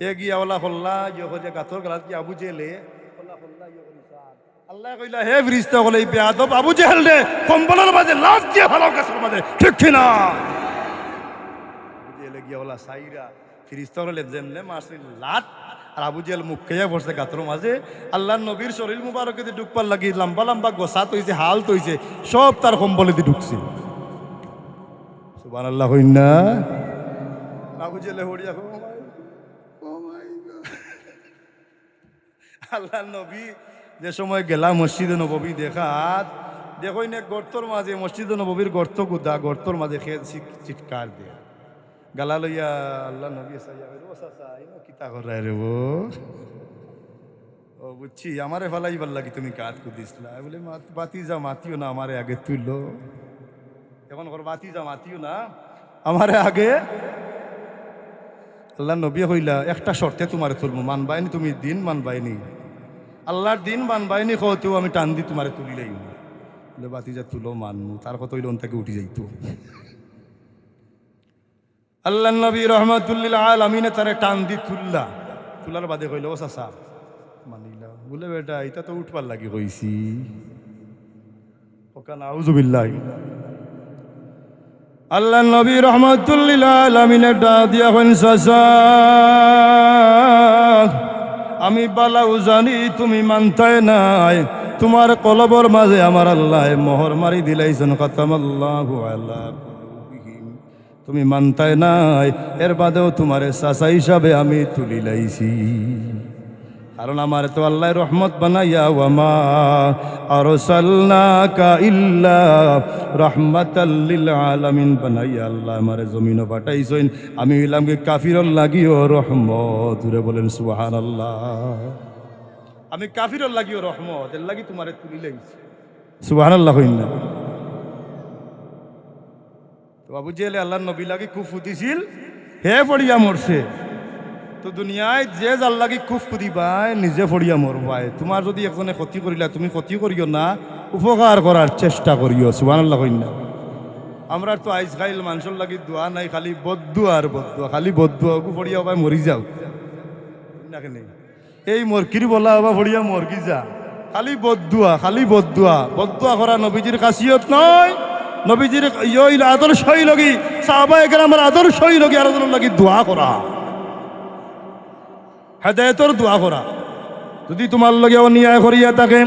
এ গিয়া ওলা হল্লা ইয়ে গাথর গলাত কি আবু জেলে আল্লাহ কইলা হে ফিরিস্তা হলে এই বেয়াদব আবু জেহেল রে কম্বলের মাঝে লাফ দিয়ে ভালো গাছের মাঝে ঠিক কিনা আবু জেলে গিয়া ওলা সাইরা ফিরিস্তা হলে যেমনে মারছিল লাত আর আবু জেহেল মুখ খেয়ে বসছে গাথর মাঝে আল্লাহ নবীর শরীর মুবারকে দিয়ে ঢুকবার লাগি লম্বা লম্বা গোসাত হইছে হাল তৈছে সব তার কম্বলে দিয়ে ঢুকছে সুবহানাল্লাহ কইন না আবু জেলে হড়িয়া আল্লাহ নবী যে সময় গেলা মসজিদে নববী দেখাত দেখই না গর্তর মাঝে মসজিদে নববীর গর্ত গুদা গর্তর মাঝে খেয়ে চিৎকার দিয়ে গালা লইয়া আল্লাহ নবী কিতা করাই রে ও বুঝছি আমারে ফালাইবার লাগি তুমি কাজ কুদিসলা বলে বাতি যা মাতিও না আমারে আগে তুললো এখন বাতি যা মাতিও না আমারে আগে আল্লাহ নবী হইলা একটা শর্তে তোমারে তুলবো মানবাইনি তুমি দিন মানবাইনি আল্লাহর দিন মানবাইনি কত আমি টান দি তোমারে তুলিলাই বলে বাতিজা তুলো মানমু তার কত হইল থেকে উঠি যাইতো আল্লাহ নবী রহমাতুল লিল আলামিন তারে টান দি তুলার বাদে কইল ও চাচা মানিলা বলে বেটা এটা তো উঠবার লাগি কইছি ওকা নাউজুবিল্লাহ আল্লাহ নবী রহমাতুল্লিল আলামিনের ডাক দিয়া হইন চাচা, আমি বালাউ জানি তুমি মানতাই নাই, তোমার কলবর মাঝে আমার আল্লাহ মোহর মারি দিলাইছেন, খাতামাল্লাহু আলা কুলুবিহিম। তুমি মানতাই নাই, এর বাদেও তোমার চাচা হিসাবে আমি তুলি লাইছি। কারণ আমার তো আল্লাহ রহমত বানাইয়া, ওয়ামা আরসালনাকা ইল্লা রাহমাতাল লিল আলামিন বানাইয়া আল্লাহ আমার জমিন পাঠাইছেন, আমি হইলাম কি কাফিরর লাগিও রহমত। জুড়ে বলেন সুবহানাল্লাহ। আমি কাফিরর লাগিও রহমত, এর লাগি তোমারে তুলি লাইছি। সুবহানাল্লাহ হইন না? তো আবু জেহেল আল্লাহর নবী লাগি খুব ফুটিছিল, হে পড়িয়া মরছে। তো দুনিয়ায় যে যার লাগি খুব ফুদিবাই নিজে ফড়িয়া মরবাই। তোমার যদি একজনে ক্ষতি করিলা, তুমি ক্ষতি করিও না, উপকার করার চেষ্টা করিও। সুবহানাল্লাহ কইন না? আমরা তো আইজকাইল মানুষের লাগি দোয়া নাই, খালি বদুয়া আর বদুয়া, খালি বদুয়া ওগু ফড়িয়া হবাই মরি যাও নাকি নেই। এই মরকির বলা হবা ফড়িয়া মরকি যা, খালি বদুয়া, খালি বদুয়া। বদুয়া করা নবীজির খাসিয়ত নয়, নবীজির আদর্শই লগি, সাহাবায়ে কেরামের আদর্শই লগি আর লাগি দোয়া করা, হেদায়েতর দোয়া করা। যদি তোমার লগে অন্যায় করিয়া থাকেন,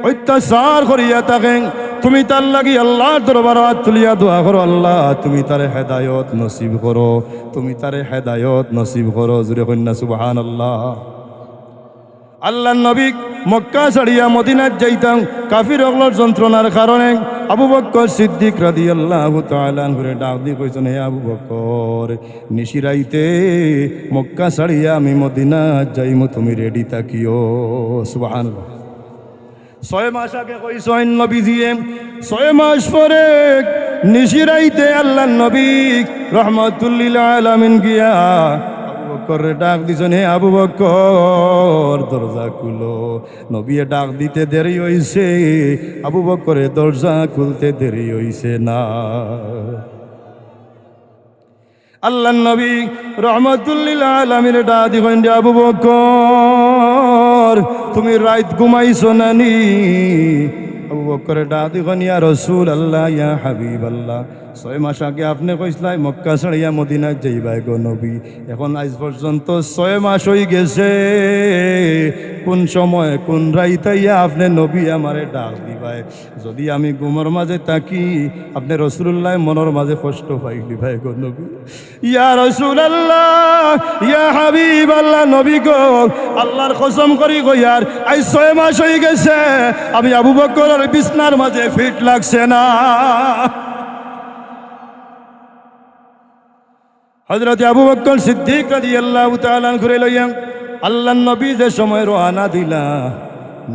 অত্যাচার করিয়া থাকেন, তুমি তার লাগি আল্লাহর দরবারে হাত তুলিয়া দোয়া করো, আল্লাহ তুমি তারে হেদায়েত নসিব করো, তুমি তারে হেদায়েত নসিব করো। জুরে কন্যা সুবহানাল্লাহ। আল্লাহ নবী মক্কা ছাড়িয়া মদিনাত যাইতাম কাফির অগলর যন্ত্রণার কারণে। আবু বকর সিদ্দিক রাদিয়াল্লাহু তাআলা করে ডাক দিয়ে কইছেন, হে আবু বকর, নিশিরাইতে মক্কা ছাড়িয়া আমি মদিনাত যাইমু, তুমি রেডি থাকিও। সুবহানাল্লাহ। 6 মাস আগে কইছেন নবীজিয়ে, 6 মাস পরে নিশিরাইতে আল্লাহ নবী রহমাতুল্লিল আলামিন গিয়া করে ডাক দিছেন, হে আবু বকর দরজা খুলো। নবীয়ে ডাক দিতে দেরি হইছে, আবু বকরে দরজা খুলতে দেরি হইছে না। আল্লাহ নবী রহমাতুল্লিল আলামিন ডাক দিছেন, আবু বকর তুমি রাত ঘুমাইছো নানি? আবু বকরে ডাক দিছেন, ইয়া রাসূলুল্লাহ, ইয়া হাবিবাল্লাহ, 6 মাস আগে আপনি কইসলাই মক্কা ছাড়িয়া মদিনায় যাইবাই গো নবী, এখন আজ পর্যন্ত 6 মাস হয়ে গেছে, কোন সময় কোন রাইতাইয়া আপনি নবী আমারে ডাক দিবাই? যদি আমি ঘুমের মাঝে থাকি, আপনি রাসূলুল্লাহ মনের মাঝে কষ্ট পাইলি ভাই গো নবী। ইয়া রাসূলুল্লাহ, ইয়া হাবিবাল্লাহ, নবী গো আল্লাহর কসম করি গো ইয়ার, আজ 6 মাস হয়ে গেছে, আমি আবু বকরের বিছনার মাঝে ফিট লাগছে না। হযরত আবু বকর সিদ্দিক রাদিয়াল্লাহু তাআলা ঘুরে লইয়া আল্লাহ নবী যে সময় রওনা দিলা,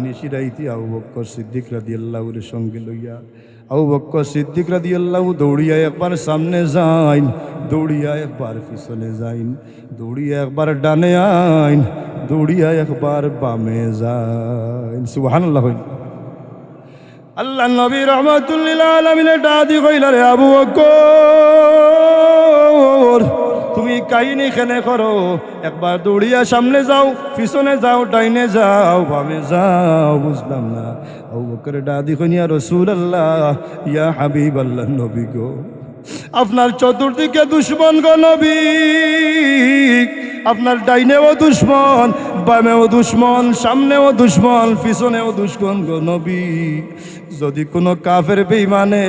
নিশিরাইতে আবু বকর সিদ্দিক রাদিয়াল্লাহু এর সঙ্গে লইয়া আবু বকর সিদ্দিক রাদিয়াল্লাহু দৌড়িয়া একবার সামনে যাইন, দৌড়িয়া একবার পিছনে যাইন, দৌড়িয়া একবার ডানে আইন, দৌড়িয়া একবার বামে যাইন। সুবহানাল্লাহ। আল্লাহ নবী রহমাতুল্লিল আলামিনের ডাদি কইলা, রে আবু বকর তুমি কাহিনী খেনে করো, একবার দৌড়িয়া সামনে যাও, পিছনে যাও, ডাইনে যাও, বামে যাও। বুঝলাম না। আবু বকর ডাদি কইন, ইয়া রাসূলুল্লাহ, ইয়া হাবিবাল্লাহ, নবী গো আপনার চতুর্দিকে দুশ্মন গো নবী, আপনার ডাইনেও দুশ্মন, বামেও দুশ্মন, সামনেও দুশ্মন, পিছনেও দুশ্মন গো নবী। যদি কোনো কাফের বেঈমানে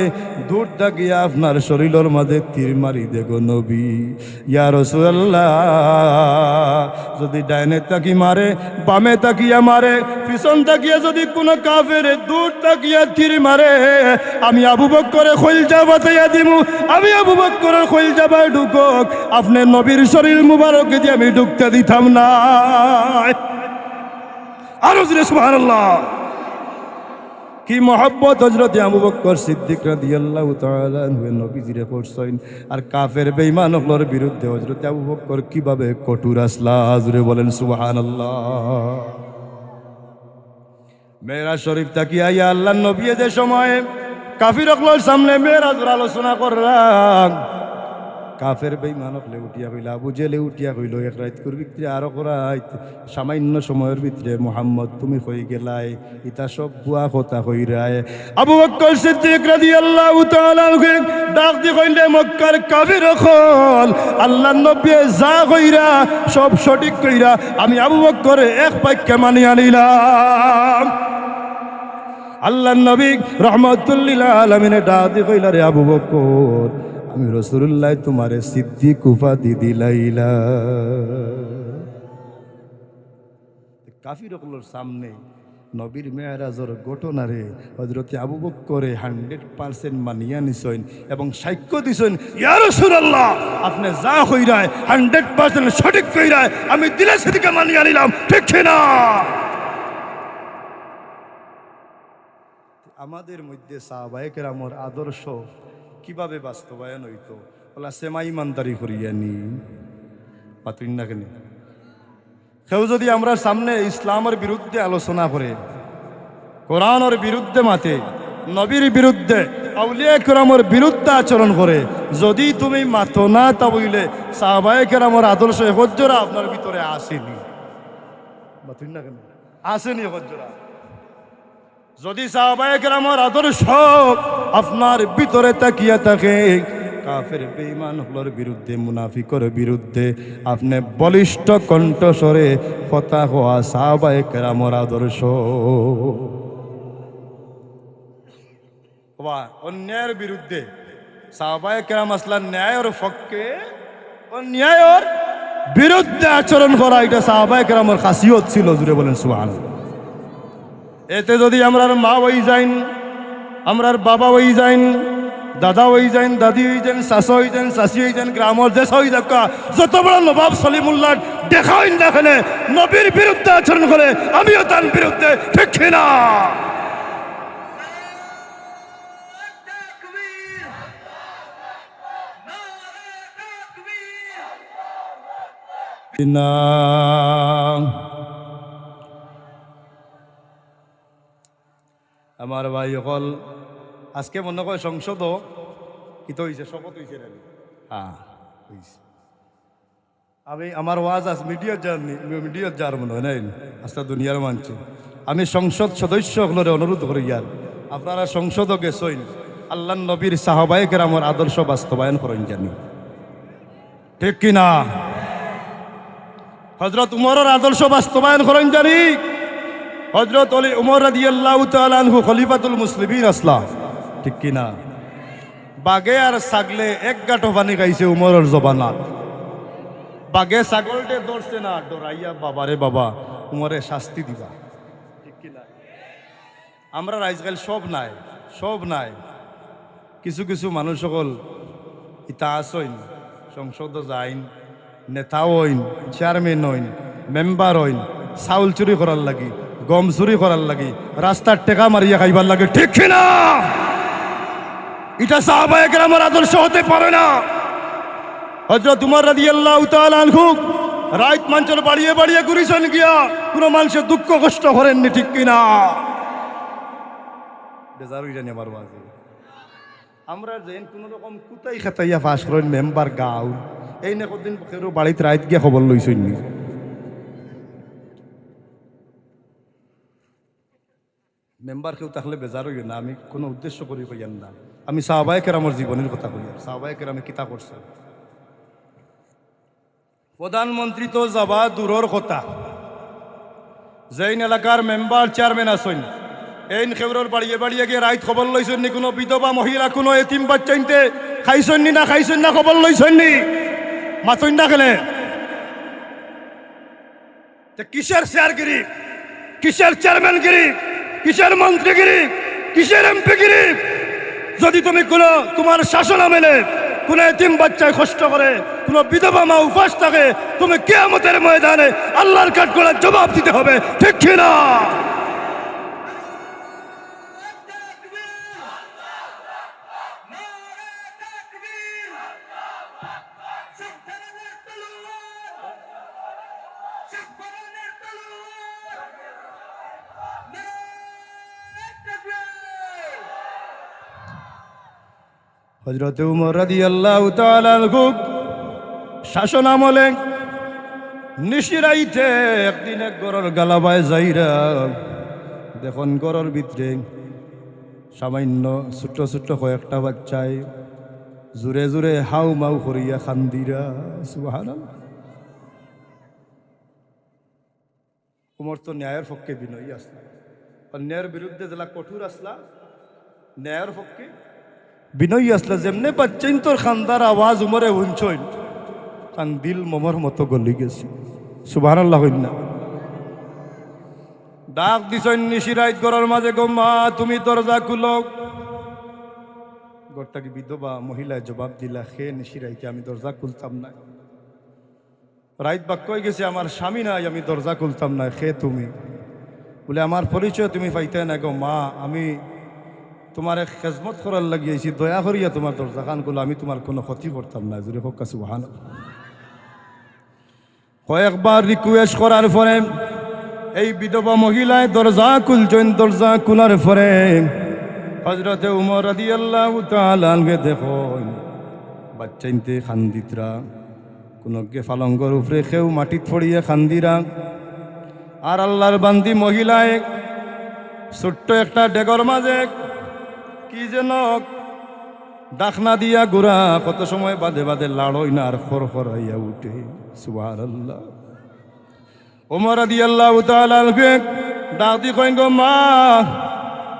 দূর থাকিয়া আপনার শরীরের মাঝে তীর মারি দে গো নবী। ইয়া রাসূলুল্লাহ, যদি ডাইনে তাকি মারে, বামে তাকিয়া মারে, পিছন তাকিয়া যদি কোনো কাফের দূর তাকিয়া তীর মারে, আমি আবু বকরের কলিজা বাতাইয়া দিমু, আমি আবু বকরের কলিজা বাই ঢুকক, আপনি নবীর শরীর মুবারক দিয়ে আমি ঢুকতে দিতাম না। আরো জোরে সুবহানাল্লাহ। কি মহব্বত হযরত আবু বকর সিদ্দিক রাদিয়াল্লাহু তাআলা নবীজিরে করছেন, আর কাফের বেঈমান হলোর বিরুদ্ধে হযরত আবু বকর কিভাবে কঠোর আসলা। জোরে বলেন সুবহানাল্লাহ। মেরাজ শরীফ তাকিয়া আইয়া আল্লাহর নবী যে সময় কাফির হলোর সামনে মেরাজের আলোচনা করলাম, কাফের বেঈমান হলে উঠিয়া কইলা, আবু জেলে উঠিয়া কইল এক রাত করবি আরো করাইত সামান্য সময়ের ভিতরে মুহাম্মদ তুমি কই গেলাই, ইতা সব বুয়া কথা কইরায়। আবু বকর সিদ্দিক রাদিয়াল্লাহু তাআলা ডাক দি কইলে, মক্কার কাফির হল আল্লাহর নবী যা কইরা সব সঠিক কইরা আমি আবু বকর এক বাক্যে মানিয়া নিলাম। আল্লাহর নবী রাহমাতুল লিল আলামিনে ডাক দি কইলা, রে আবু বকর আমি রাসূলুল্লাহ তোমারে সিদ্দিক উপাধি দিলাইলা। কাফির হকলের সামনে নবীর মেরাজের ঘটনারে হযরত আবু বকরে 100% মানিয়া নিছেন এবং সাক্ষ্য দিছেন, ইয়া রাসূলুল্লাহ আপনি যা কইরায় 100% সঠিক কইরায় আমি দিলে সেদিকে মানিয়া নিলাম, ঠিক না? আমাদের মধ্যে সাহাবায়ে কেরামের আদর্শ কিভাবে বাস্তবায়ন হইতো? বলা সেমা ইমানদারি করিয়া নি পাতুন না কেন? কেউ যদি আমরা সামনে ইসলামের বিরুদ্ধে আলোচনা করে, কোরআনের বিরুদ্ধে মাতে, নবীর বিরুদ্ধে, আউলিয়া কেরামের বিরুদ্ধে আচরণ করে, যদি তুমি মাতো না তা বইলে সাহাবায়ে কেরামের আদর্শ হজ্জরা আপনার ভিতরে আসেনি, পাতুন না কেন? আসেনি হজ্জরা। যদি সাহাবায়ে কেরামের আদর্শ আপনার ভিতরে তাকিয়া থাকে, কাফের বেঈমান হলোর বিরুদ্ধে, মুনাফিকের বিরুদ্ধে আপনি বলিষ্ঠ কণ্ঠস্বরে কথা হওয়া সাহাবায়ে কেরামের আদর্শ। অন্যায়ের বিরুদ্ধে সাহাবায়ে কেরাম আসলেন ন্যায়ের পক্ষে, অন্যায়ের বিরুদ্ধে আচরণ করা, এটা সাহাবায়ে কেরামের খাসিয়ত ছিল। জুড়ে বলেন সুবহানাল্লাহ। এতে যদি আমরার মা হই যাইন, আমরার বাবা হই যাইন, দাদা হই যাইন, দাদি হই যাইন, শাশু হই যাইন, শাশি হই যাইন, গ্রামের দেশ হই দেখা যত বড় নবাব সলিমুল্লাহ দেখা হইন দেখেন নবীর বিরুদ্ধে আচরণ করে, আমিও তার বিরুদ্ধে, ঠিক না? আমার ভাই হল আজকে মনে করে সংসদ কি তো হয়েছে, শপথ হয়েছে, হ্যাঁ হয়েছে। আমি আমার ওয়াজ আজ মিডিয়ার যার মনে হয় নাই আস্তে দুনিয়ার মানছে। আমি সংসদ সদস্য হলরে অনুরোধ করি, ইয়ার আপনারা সংসদ গেছেন, আল্লাহ নবীর সাহাবায়ে কেরামের আদর্শ বাস্তবায়ন করেন জানি, ঠিক কিনা? হযরত উমরের আদর্শ বাস্তবায়ন করেন জানি। হযরত উমর রাদিয়াল্লাহু তাআলা আনহু খলিফাতুল মুসলিমিন আসলা, ঠিক কিনা? বাগে আর ছাগলে এক গাঁটো পানি খাইছে উমরের জবানাত। বাগে ছাগলটে ধরছে না, ডরাইয়া বাবারে বাবা উমরে শাস্তি দিবা, ঠিক কিনা? আমরা আজকাল সব নাই, সব নাই। কিছু কিছু মানুষ সকল ইতা আসইন, সংসদ যাইন, নেতা হইন, চেয়ারম্যান হইন, মেম্বার হইন, চাউল চুরি করার লাগি, গম চুরি করার লাগি, রাস্তার টেকা মারিয়া খাইবার লাগে, ঠিক না? এটা সাহাবায়ে কেরামের আদর্শ হতে পারে না। হযরত উমর রাদিয়াল্লাহু তাআলা আনহু রাত মঞ্চের বাড়িয়ে বাড়িয়ে ঘুরিছেন গিয়া, কোনো মানুষের দুঃখ কষ্ট করেননি, ঠিক কিনা? বেজারই জানি আমার বাজে আমরা যেন কোনো রকম কুতাই খাতাইয়া ফাঁস করেন মেম্বার গাঁও, এই না কদিন কেউ বাড়িতে রাত গিয়া খবর লইছেন নি? মেম্বার কেউ থাকলে বেজার হইও না, আমি কোনো উদ্দেশ্য করি কইয়ান না, আমি সাহাবায়ে কেরামের জীবনের কথা কই। সাহাবায়ে কেরামে কিতা করছে? প্রধানমন্ত্রী তো যাবা দূরের কথা, যেইন এলাকার মেম্বার চেয়ারম্যান আসেন, এই খেবরের বাড়িয়ে বাড়িয়ে গিয়ে রাইত খবর লইছেন নি? কোনো বিধবা মহিলা, কোনো এতিম বাচ্চাইনতে খাইছেন নি না খাইছেন না খবর লইছেন নি? মাথুন না খেলে কিসের চেয়ারগিরি, কিসের চেয়ারম্যানগিরি, কিসের মন্ত্রীগিরি, কিসের এমপিগিরি? যদি তুমি কোনো তোমার শাসন মেনে কোনো এতিম বাচ্চায় কষ্ট করে, কোনো বিধবা মা উপাস থাকে, তুমি কিয়ামতের ময়দানে আল্লাহর কাঠগড়ার জবাব দিতে হবে, ঠিক না? হযরত উমর রাদিয়াল্লাহু তাআলা আনহু শাসন আমলে নিশিরাইতে একদিন এক গরর গালাবায় যাইরা দেখুন গরর ভিতরে সামান্য ছোট্ট ছোট্ট কয়েকটা বাচ্চায় জোরে জোরে হাউ মাউ করিয়া খান্দিরা। সুবহানাল্লাহ। উমর তো ন্যায়ের পক্ষে বিনয়ী আসলা, অন্যায়ের বিরুদ্ধে যেলা কঠোর আসলা, ন্যায়ের পক্ষে বিনয়ী আসলা। যেমনে বাচ্চাইন তোর খান্দার আওয়াজ উমরে উঞ্চইন, কান দিল মোমর মতো গলি গেছে। সুবহানাল্লাহ হইন না। ডাক দিছেন নিশিরাইত ঘরের মাঝে, গো মা তুমি দরজা খুলো। ঘরটা কি বিধবা মহিলায় জবাব দিলা, খে নিশিরাইতে আমি দরজা খুলতাম না। রাইত বাক্য হয়ে গেছে, আমার স্বামী নাই, আমি দরজা খুলতাম না, খে তুমি। বলে আমার পরিচয় তুমি পাইতে না গো মা, আমি তোমার এক খেজমত করার লাগিয়েছি, দয়া করিয়া তোমার দরজা খান খুলো, আমি তোমার কোনো ক্ষতি করতাম না। জুড়ে হোক সুবহানাল্লাহ। কয়েকবার রিকোয়েস্ট করার পরে এই বিধবা মহিলায় দরজা খুলছেন। দরজা খোলার পরে হযরতে উমর রাদিয়াল্লাহু তাআলা আনকে দেখুন বাচ্চাইনতে খান্দিতরা, কোনো কে ফালঙ্গর উপরে কেউ মাটিত পড়িয়া খান্দিরা। আর আল্লাহর বান্দি মহিলায় ছোট্ট একটা ডেগর মাঝে কি যেন ডাকনা দিয়া গুড়া, কত সময় বাদে বাদে লাড়ই না আর খর খরাইয়া উঠে। সুবহানাল্লাহ। ওমর রাদিয়াল্লাহু তাআলা আনকে ডাক দি কইন, গো মা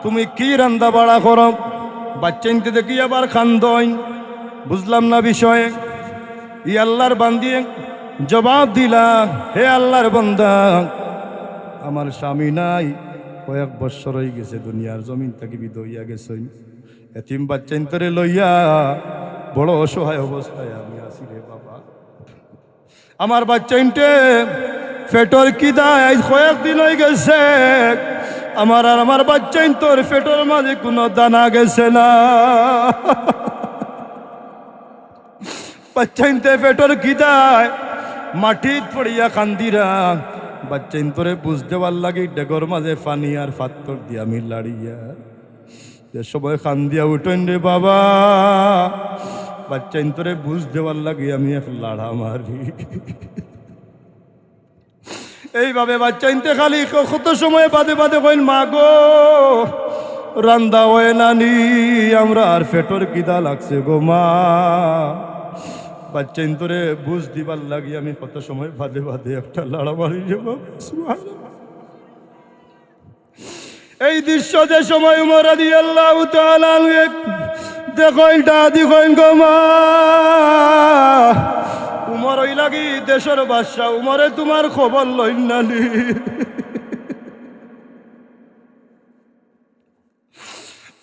তুমি কি রান্দা বাড়া করো? বাচ্চাইনতে দেখি আবার খান্দইন, বুঝলাম না বিষয়ে। ই আল্লাহর বান্দি জবাব দিলা, হে আল্লাহর বান্দা, আমার স্বামী নাই, কয়েক বৎসর হয়ে গেছে দুনিয়ার জমিন থেকে বিদায় হইয়া গেছেন। এতিম বাচ্চাইনতরে লইয়া বড় অসহায় অবস্থায় আমি আছি রে বাবা। আমার বাচ্চাইনটে ফেটর কিদায় কয়েকদিন হয়ে গেছে, আমার আর আমার বাচ্চাইন তোর ফেটর মাঝে কোনো দানা গেছে না। বাচ্চাইনতে ফেটর কিদায় মাটিত পড়িয়া কান্দিরা। বাচ্চাইন তোরে বুঝ দেওয়ার লাগে ডেগর মাঝে পানি আর পাত্তর দিয়া আমি লাড়িয়া যে সবাই কান্দিয়া উঠেন রে বাবা। বাচ্চাইন তোরে বুঝ দেওয়ার লাগে আমি এক লাড়া মারি। এইভাবে বাচ্চাইনতে খালি কত সময় বাদে বাদে কইন, মা গো রান্দা হয় নানি, আমরা আর ফেটর কিদা লাগছে গো মা। বাচ্চাইন তোরে বুঝ দিবার লাগি আমি কত সময় বাদে বাদে একটা লাড়া মারি যাব। এই দৃশ্য যে সময় উমর রাদিয়াল্লাহু তাআলা দেখইন দাদি কইন, গো মা উমর ওই লাগি দেশের বাদশা, উমরে তোমার খবর লইন নানি।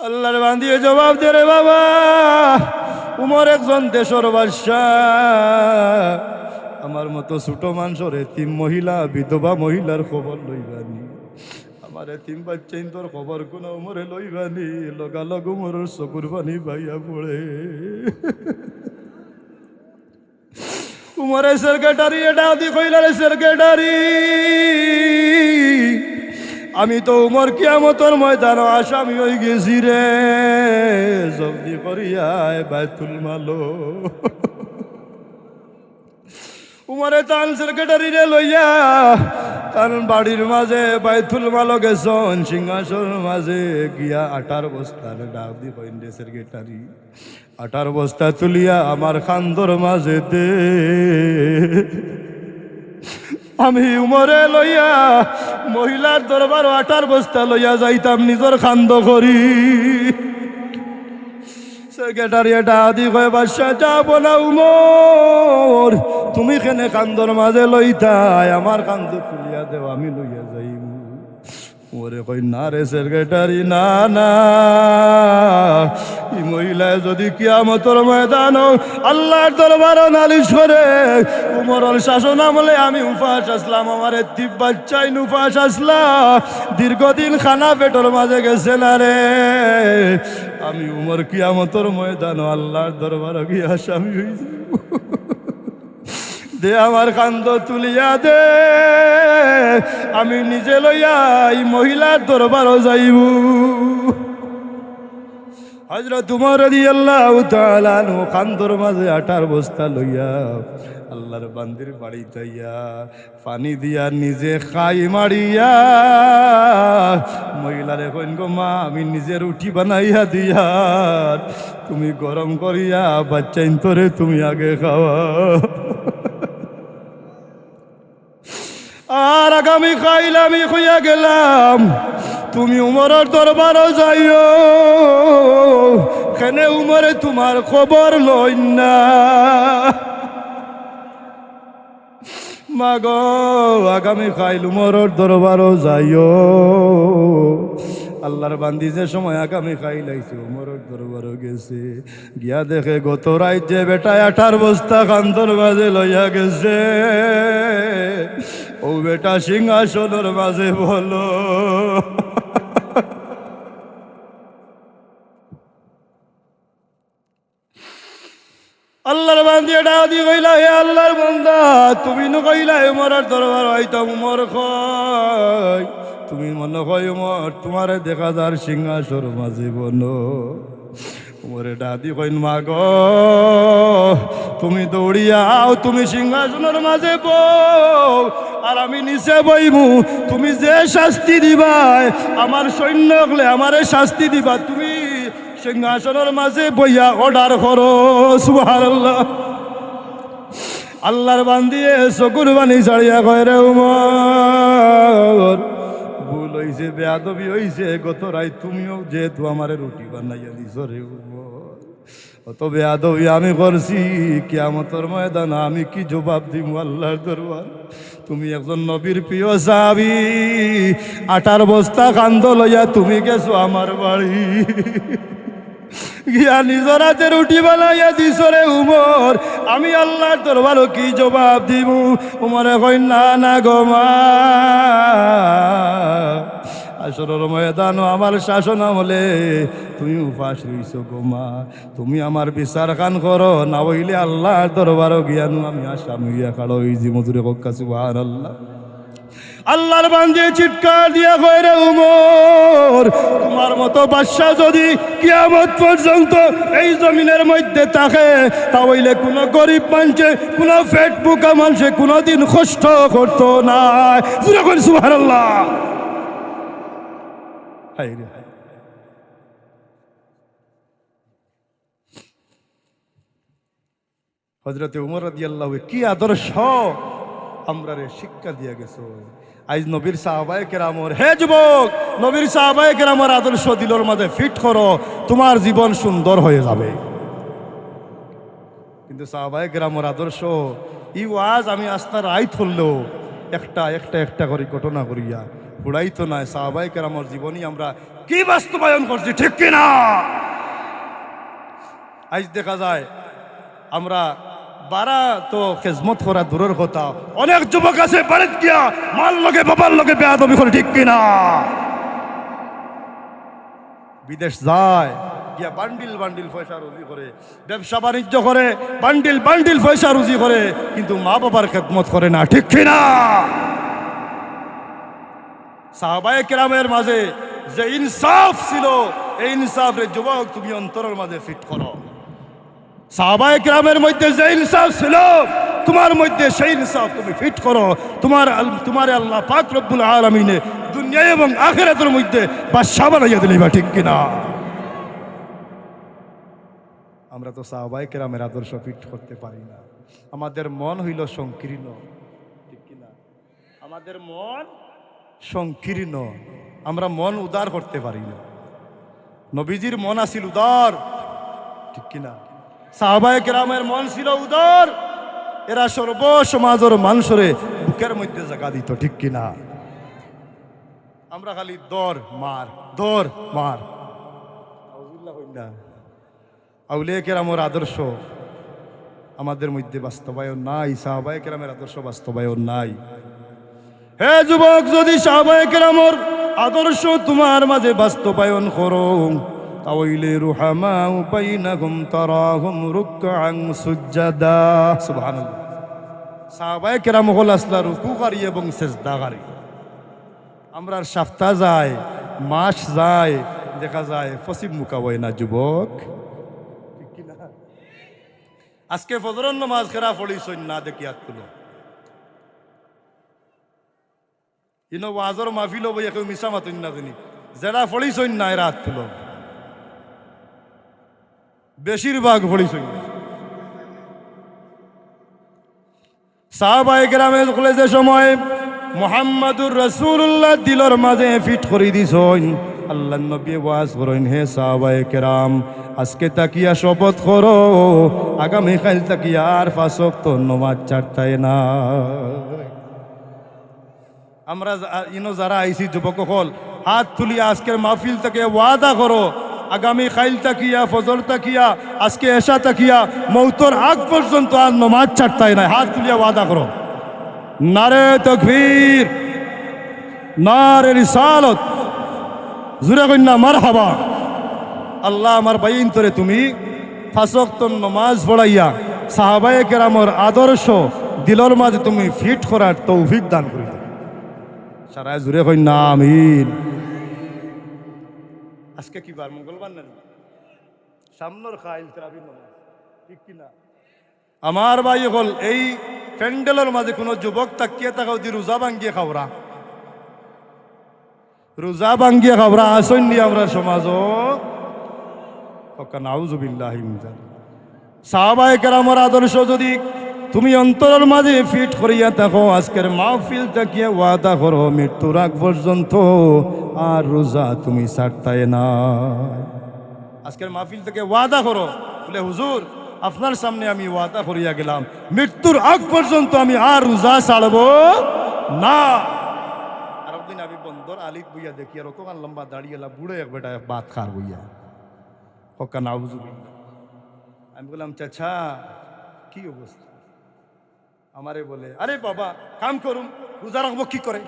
আল্লাহর বান্দিয়ে জবাব দে রে বাবা, উমর একজন দেশের বাদশা, আমার মতো ছোট মানুষের এতিম মহিলা বিধবা মহিলার খবর লইবানি। আমার এতিম বাচ্চাইন তোর খবর কোন উমরে লইবানি। লগালগ উমরের চকুর পানি বাইয়া পড়ে। উমরে সেক্রেটারি এটা দি কইলারে, সেক্রেটারি আমি তো উমর কিয়ামতের ময়দান আসামি হয়ে গেছি রে, জলদি করিয়ায় বাইতুল মালো। উমরে তান সেক্রেটারি রে লইয়া তার বাড়ির মাঝে বাইতুল মালো গেছন, সিংহাসন মাঝে গিয়া 18 বস্তার ডাক দি কইন রে সেক্রেটারি, 18 বস্তা তুলিয়া আমার খান্দর মাঝে দে। আমি উমরে লইয়া মহিলার দরবার 18 বস্তা লইয়া যাইতাম নিজের খান্দ করি। সেক্রেটারি এটা আদি কয়, বাদশা যাব না উমর, তুমি কেনে কান্দর মাঝে লইতাই, আমার কান্দ তুলিয়া দেও, আমি লইয়া যাইব। ওরে কই না রে সেক্রেটারি, না না, এই মহিলায় যদি কিয়ামতের ময়দান আল্লাহর দরবার নালিশ করে, উমরের শাসন আমলে আমি উপাস আসলাম, আমার এতিম বাচ্চাই উপাস আসলাম, দীর্ঘদিন খানা পেটের মাঝে গেছে না রে, আমি উমর কিয়ামতের ময়দান আল্লাহর দরবার গিয়ে আসামি হয়ে যাব। দে আমার কান্দ তুলিয়া দে, আমি নিজে লইয়া এই মহিলার দরবারও যাইব। হযরত উমর রাদিয়াল্লাহু তাআলা আনহু কান্দর মাঝে আটার বস্তা লইয়া আল্লাহর বান্দির বাড়ি যাইয়া পানি দিয়া নিজে খাই মারিয়া মহিলারে কইন গো মা আমি নিজে রুটি বানাইয়া দিয়া তুমি গরম করিয়া বাচ্চা ইন্তরে তুমি আগে খাওয়া আর আগামী খাইলে আমি হইয়া গেলাম তুমি উমরের দরবারও যাইও কেনে উমরে তোমার খবর লই না মাগো আগামী খাইল উমরের দরবারও যাইও আল্লাহর বান্দি যে সময় আগামী খাই লাইছে উমরের দরবারও গেছে গিয়া দেখে গত রাত যে বেটা আটার বস্তা কান্দর মাঝে লইয়া গেছে ও বেটা সিংহাসনের মাঝে বলো আল্লাহর বান্দি ডাক দি কইলা হে আল্লাহর বান্দা তুমি ন কইলা উমরের দরবার হইতাম উমর কই তুমি মনে কই উমর তোমারে দেখা যার সিংহাসনের মাঝে বলো উমরে ডাক দি কইন মা গো তুমি দৌড়িয়াও তুমি সিংহাসনের মাঝে বউ আর আমি নিচে বইমু তুমি যে শাস্তি দিবাই আমার সৈন্য হলে আমারে শাস্তি দিবা তুমি সিংহাসনের মাঝে বইয়া অর্ডার করো সুবহানাল্লাহ আল্লাহর বান্দিয়ে চকুর বানি ছাড়িয়া কয় রে উমর ভুল হইছে বেয়াদবি হইছে গত রাত তুমিও যেহেতু আমারে রুটি বানাইয়া দিছ রে উমর অত বেয়াদবি আমি করছি কিয়ামতের ময়দান আমি কি জবাব দিব আল্লাহর দরবার তুমি একজন নবীর প্রিয় সাহাবী আটার বস্তা কান্দ লইয়া তুমি গেছো আমার বাড়ি গিয়া নিজের হাতে রুটি বানাইয়া দিছ রে উমর আমি আল্লাহর দরবারও কি জবাব দিব উমরে কই না না গো মা আসরের ময়দান আমার শাসন আমলে তুমি উপাস রইছো গো মা তুমি আমার বিচার খান করো না হইলে আল্লাহর দরবারও গিয়ানো আমি আসামি হইয়া কালো হইছি মজুরে কক্কা সুবহানাল্লাহ আল্লাহর বান্দে চিৎকার দিয়া কয় রে উমর তোমার মতো বাদশা যদি কিয়ামত পর্যন্ত এই জমিনের মধ্যে থাকে তাহলে কোনো গরিব মানুষে কোনো পেট পোকা মানুষে কোনোদিন কষ্ট করতো না সুবহানাল্লাহ হায় রে হায় হযরতে উমর রাদিয়াল্লাহু কি আদর্শ আমরা রে শিক্ষা দিয়া গেছো আজ নবীর সাহাবায়ে কেরামর হে যুবক নবীর সাহাবায়ে কেরামর আদর্শ দিলর মাঝে ফিট করো তোমার জীবন সুন্দর হয়ে যাবে কিন্তু সাহাবায়ে কেরামর আদর্শ ই ওয়াজ আমি আস্তার আই ধরলেও একটা করে ঘটনা করিয়া উড়াই তো নয় সাহাবায়ে কেরামর জীবনী আমরা কি বাস্তবায়ন করছি ঠিক কিনা আজ দেখা যায় আমরা বারা তো খেজমত করা দূরের কথা অনেক যুবক আছে বাড়িতে গিয়া মাল লগে বাবার লগে বেয়াদবি করে ঠিক কিনা বিদেশ যায় গিয়া বান্ডিল পয়সা রুজি করে ব্যবসা বাণিজ্য করে বান্ডিল পয়সা রুজি করে কিন্তু মা বাবার খেদমত করে না ঠিক কিনা সাহাবায়ে কেরামের মাঝে যে ইনসাফ ছিল এই ইনসাফের যুবক তুমি অন্তরের মাঝে ফিট করো সাহাবায়ে কেরামের মধ্যে যে ইনসাফ ছিল তোমার মধ্যে সেই ইনসাফ তুমি ফিট করো তোমার আল্লাহ পাক রব্বুল আলামিনে দুনিয়া এবং আখিরাতের মধ্যে বাদশা বানাইয়া দিলেন ঠিক কিনা আমরা তো সাহাবায়ে কেরামের আদর্শ ফিট করতে পারি না আমাদের মন হইল সংকীর্ণ ঠিক কিনা আমাদের মন সংকীর্ণ আমরা মন উদার করতে পারি না নবীজির মন আছিল উদার ঠিক কিনা সাহাবায়ে কেরামের মন ছিল উদার এরা সর্ব সমাজের মানুষরে বুকের মধ্যে জায়গা দিত ঠিক কিনা আমরা খালি দর মার আউলিয়া কেরামের আদর্শ আমাদের মধ্যে বাস্তবায়ন নাই সাহাবায়ে কেরামের আদর্শ বাস্তবায়ন নাই হে যুবক যদি সাহাবায়ে কেরামের আদর্শ তোমার মাঝে বাস্তবায়ন করো তাওইলে রুহামাউ বাইনাহুম তারাহুম রুকআন সুজদা সুবহানাল্লাহ সাহাবায়ে কেরাম হল আসলা রুকুকারী এবং সিজদাকারী আমরা সপ্তাহ যায় মাস যায় দেখা যায় ফসিব মুখা হয় না যুবক, ঠিক কি না? আজকে ফজরের নামাজ খেরা পড়িছই না দেখি হাত তুলো। ইনো ওয়াজর মাহফিল বই কেউ মিশা মাতুন না জানি, যারা পড়িছই না এরা হাত তুলো। বেশিরভাগ পড়িছই না। সাহাবায়ে কেরামে যে সময় মুহাম্মাদুর রাসূলুল্লাহ দিলর মাঝে ফিট করে দিছইন, আল্লাহর নবী ওয়াজ করেন, হে সাহাবায়ে কেরাম আজকে তাকিয়া শপথ করো আগামী কাল তাকিয়া আর 5 ওয়াক্ত নামাজ ছাড়তাই না। আমরা ইনো যারা আইছি যুবক হল হাত তুলিয়া আজকের মাহফিল থেকে ওয়াদা করো আগামী খাইল তাকিয়া ফজর তাকিয়া আজকে এশা তাকিয়া মৌতর আগ পর্যন্ত আর নামাজ ছাড়তাই না। হাত তুলিয়া ওয়াদা করো। নারে তাকবীর, নারে রিসালত, জুরে কন্যা মারহাবা। আল্লাহ আমার বাইন তোরে তুমি 5 ওয়াক্ত নামাজ পড়াইয়া সাহাবায়ে কেরামর আদর্শ দিলর মাঝে তুমি ফিট করার তৌফিক দান করি। সারা জুড়ে কন্যা আমিন। আজকে কি বার? মঙ্গলবার না? সামনের খাইল তেরাবির নামাজ, ঠিক কিনা? আমার ভাই হল এই প্যান্ডেলের মাঝে কোনো যুবক তাকিয়ে থাকাও দি রোজা ভাঙ্গিয়ে খাওয়া, রোজা ভাঙ্গিয়ে খাওয়া আসন নি আমরা সমাজ। নাউজুবিল্লাহি মিন যালিক। সাহাবায়ে কেরামের আদর্শ যদি তুমি অন্তরের মাঝে ফিট করিয়া থাকো, আজকের মাহফিল তাকিয়ে ওয়াদা করো মৃত্যুর আগ পর্যন্ত আর রোজা তুমি ছাড়তাই না। আজকের মাহফিল থেকে ওয়াদা করো, বলে হুজুর আপনার সামনে আমি ওয়াদা করিয়া গেলাম মৃত্যুর আগ পর্যন্ত আমি আর রোজা ছাড়বো না। আর একদিন আমি বন্দর আলিক বইয়া দেখি আর অতখান লম্বা দাঁড়িয়ে বুড়ো এক বেটা ভাত খার বইয়া হকা নাউজুবিল্লাহ। আমি বললাম চাচা কি অবস্থা? আমারে বলে আরে বাবা কাম করুম, রোজা রাখবো কি করে?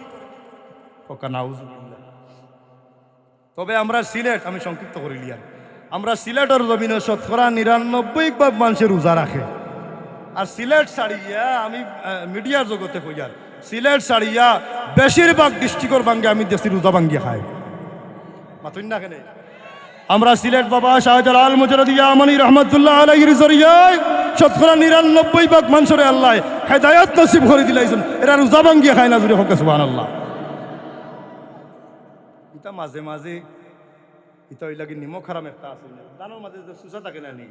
হকা নাউজুবিল্লাহ। তবে আমরা সিলেট, আমি সংক্ষিপ্ত করে লিয়ার, আমরা সিলেটের জমিনে 99% মানুষের রোজা রাখে। আর সিলেট ছাড়িয়া আমি মিডিয়ার জগতে কইয়ার, সিলেট ছাড়িয়া বেশিরভাগ ডিস্ট্রিক্টর ভাঙ্গে আমি দেশি রোজা ভাঙ্গিয়ে খাই। মাতুন না কেন? আমরা সিলেট বাবা শাহজালাল মুজরদিয়া আমানি রহমতুল্লাহ আলাইহির জরিয়ায় 99% মানুষের আল্লাহ হেদায়েত নসিব করে দিলাইছেন, এরা রোজা ভাঙ্গিয়ে খায় না। জুড়ে হোক সুবহানাল্লাহ। এটা মাঝে মাঝে এটা ওই লাগে নিমখ খারাম একটা আছে দানোর মাঝে যে সুসা থাকে না নি,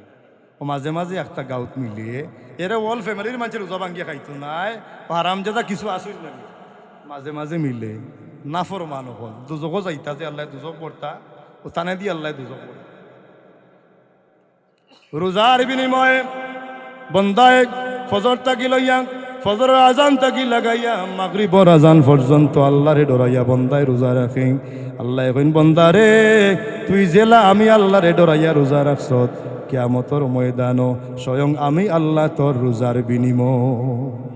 ও মাঝে মাঝে একটা গাউত মিলিয়ে এরা অল ফ্যামিলির মানুষের রোজা ভাঙ্গিয়ে খাইতো নাই, হারাম যেটা কিছু আসুন না মাঝে মাঝে মিলে নাফরমান হল দুজকও যাইতা যে আল্লাহ দুজক পড়তা ও তানে দিয়ে আল্লাহ দুজক পড়তা। রোজার বিনিময়ে বন্দায় ফজর তাকি লইয়া ফজরের আজান তাকি লাগাইয়া মাগরিবর আজান পর্যন্ত আল্লাহরে ডরাইয়া বন্দায় রোজা রাখে। আল্লাহ এখন বন্দারে তুই জেলা আমি আল্লাহরে ডরাইয়া রোজা রাখছত, কিয়ামতের ময়দানও স্বয়ং আমি আল্লাহ তোর রোজার বিনিময়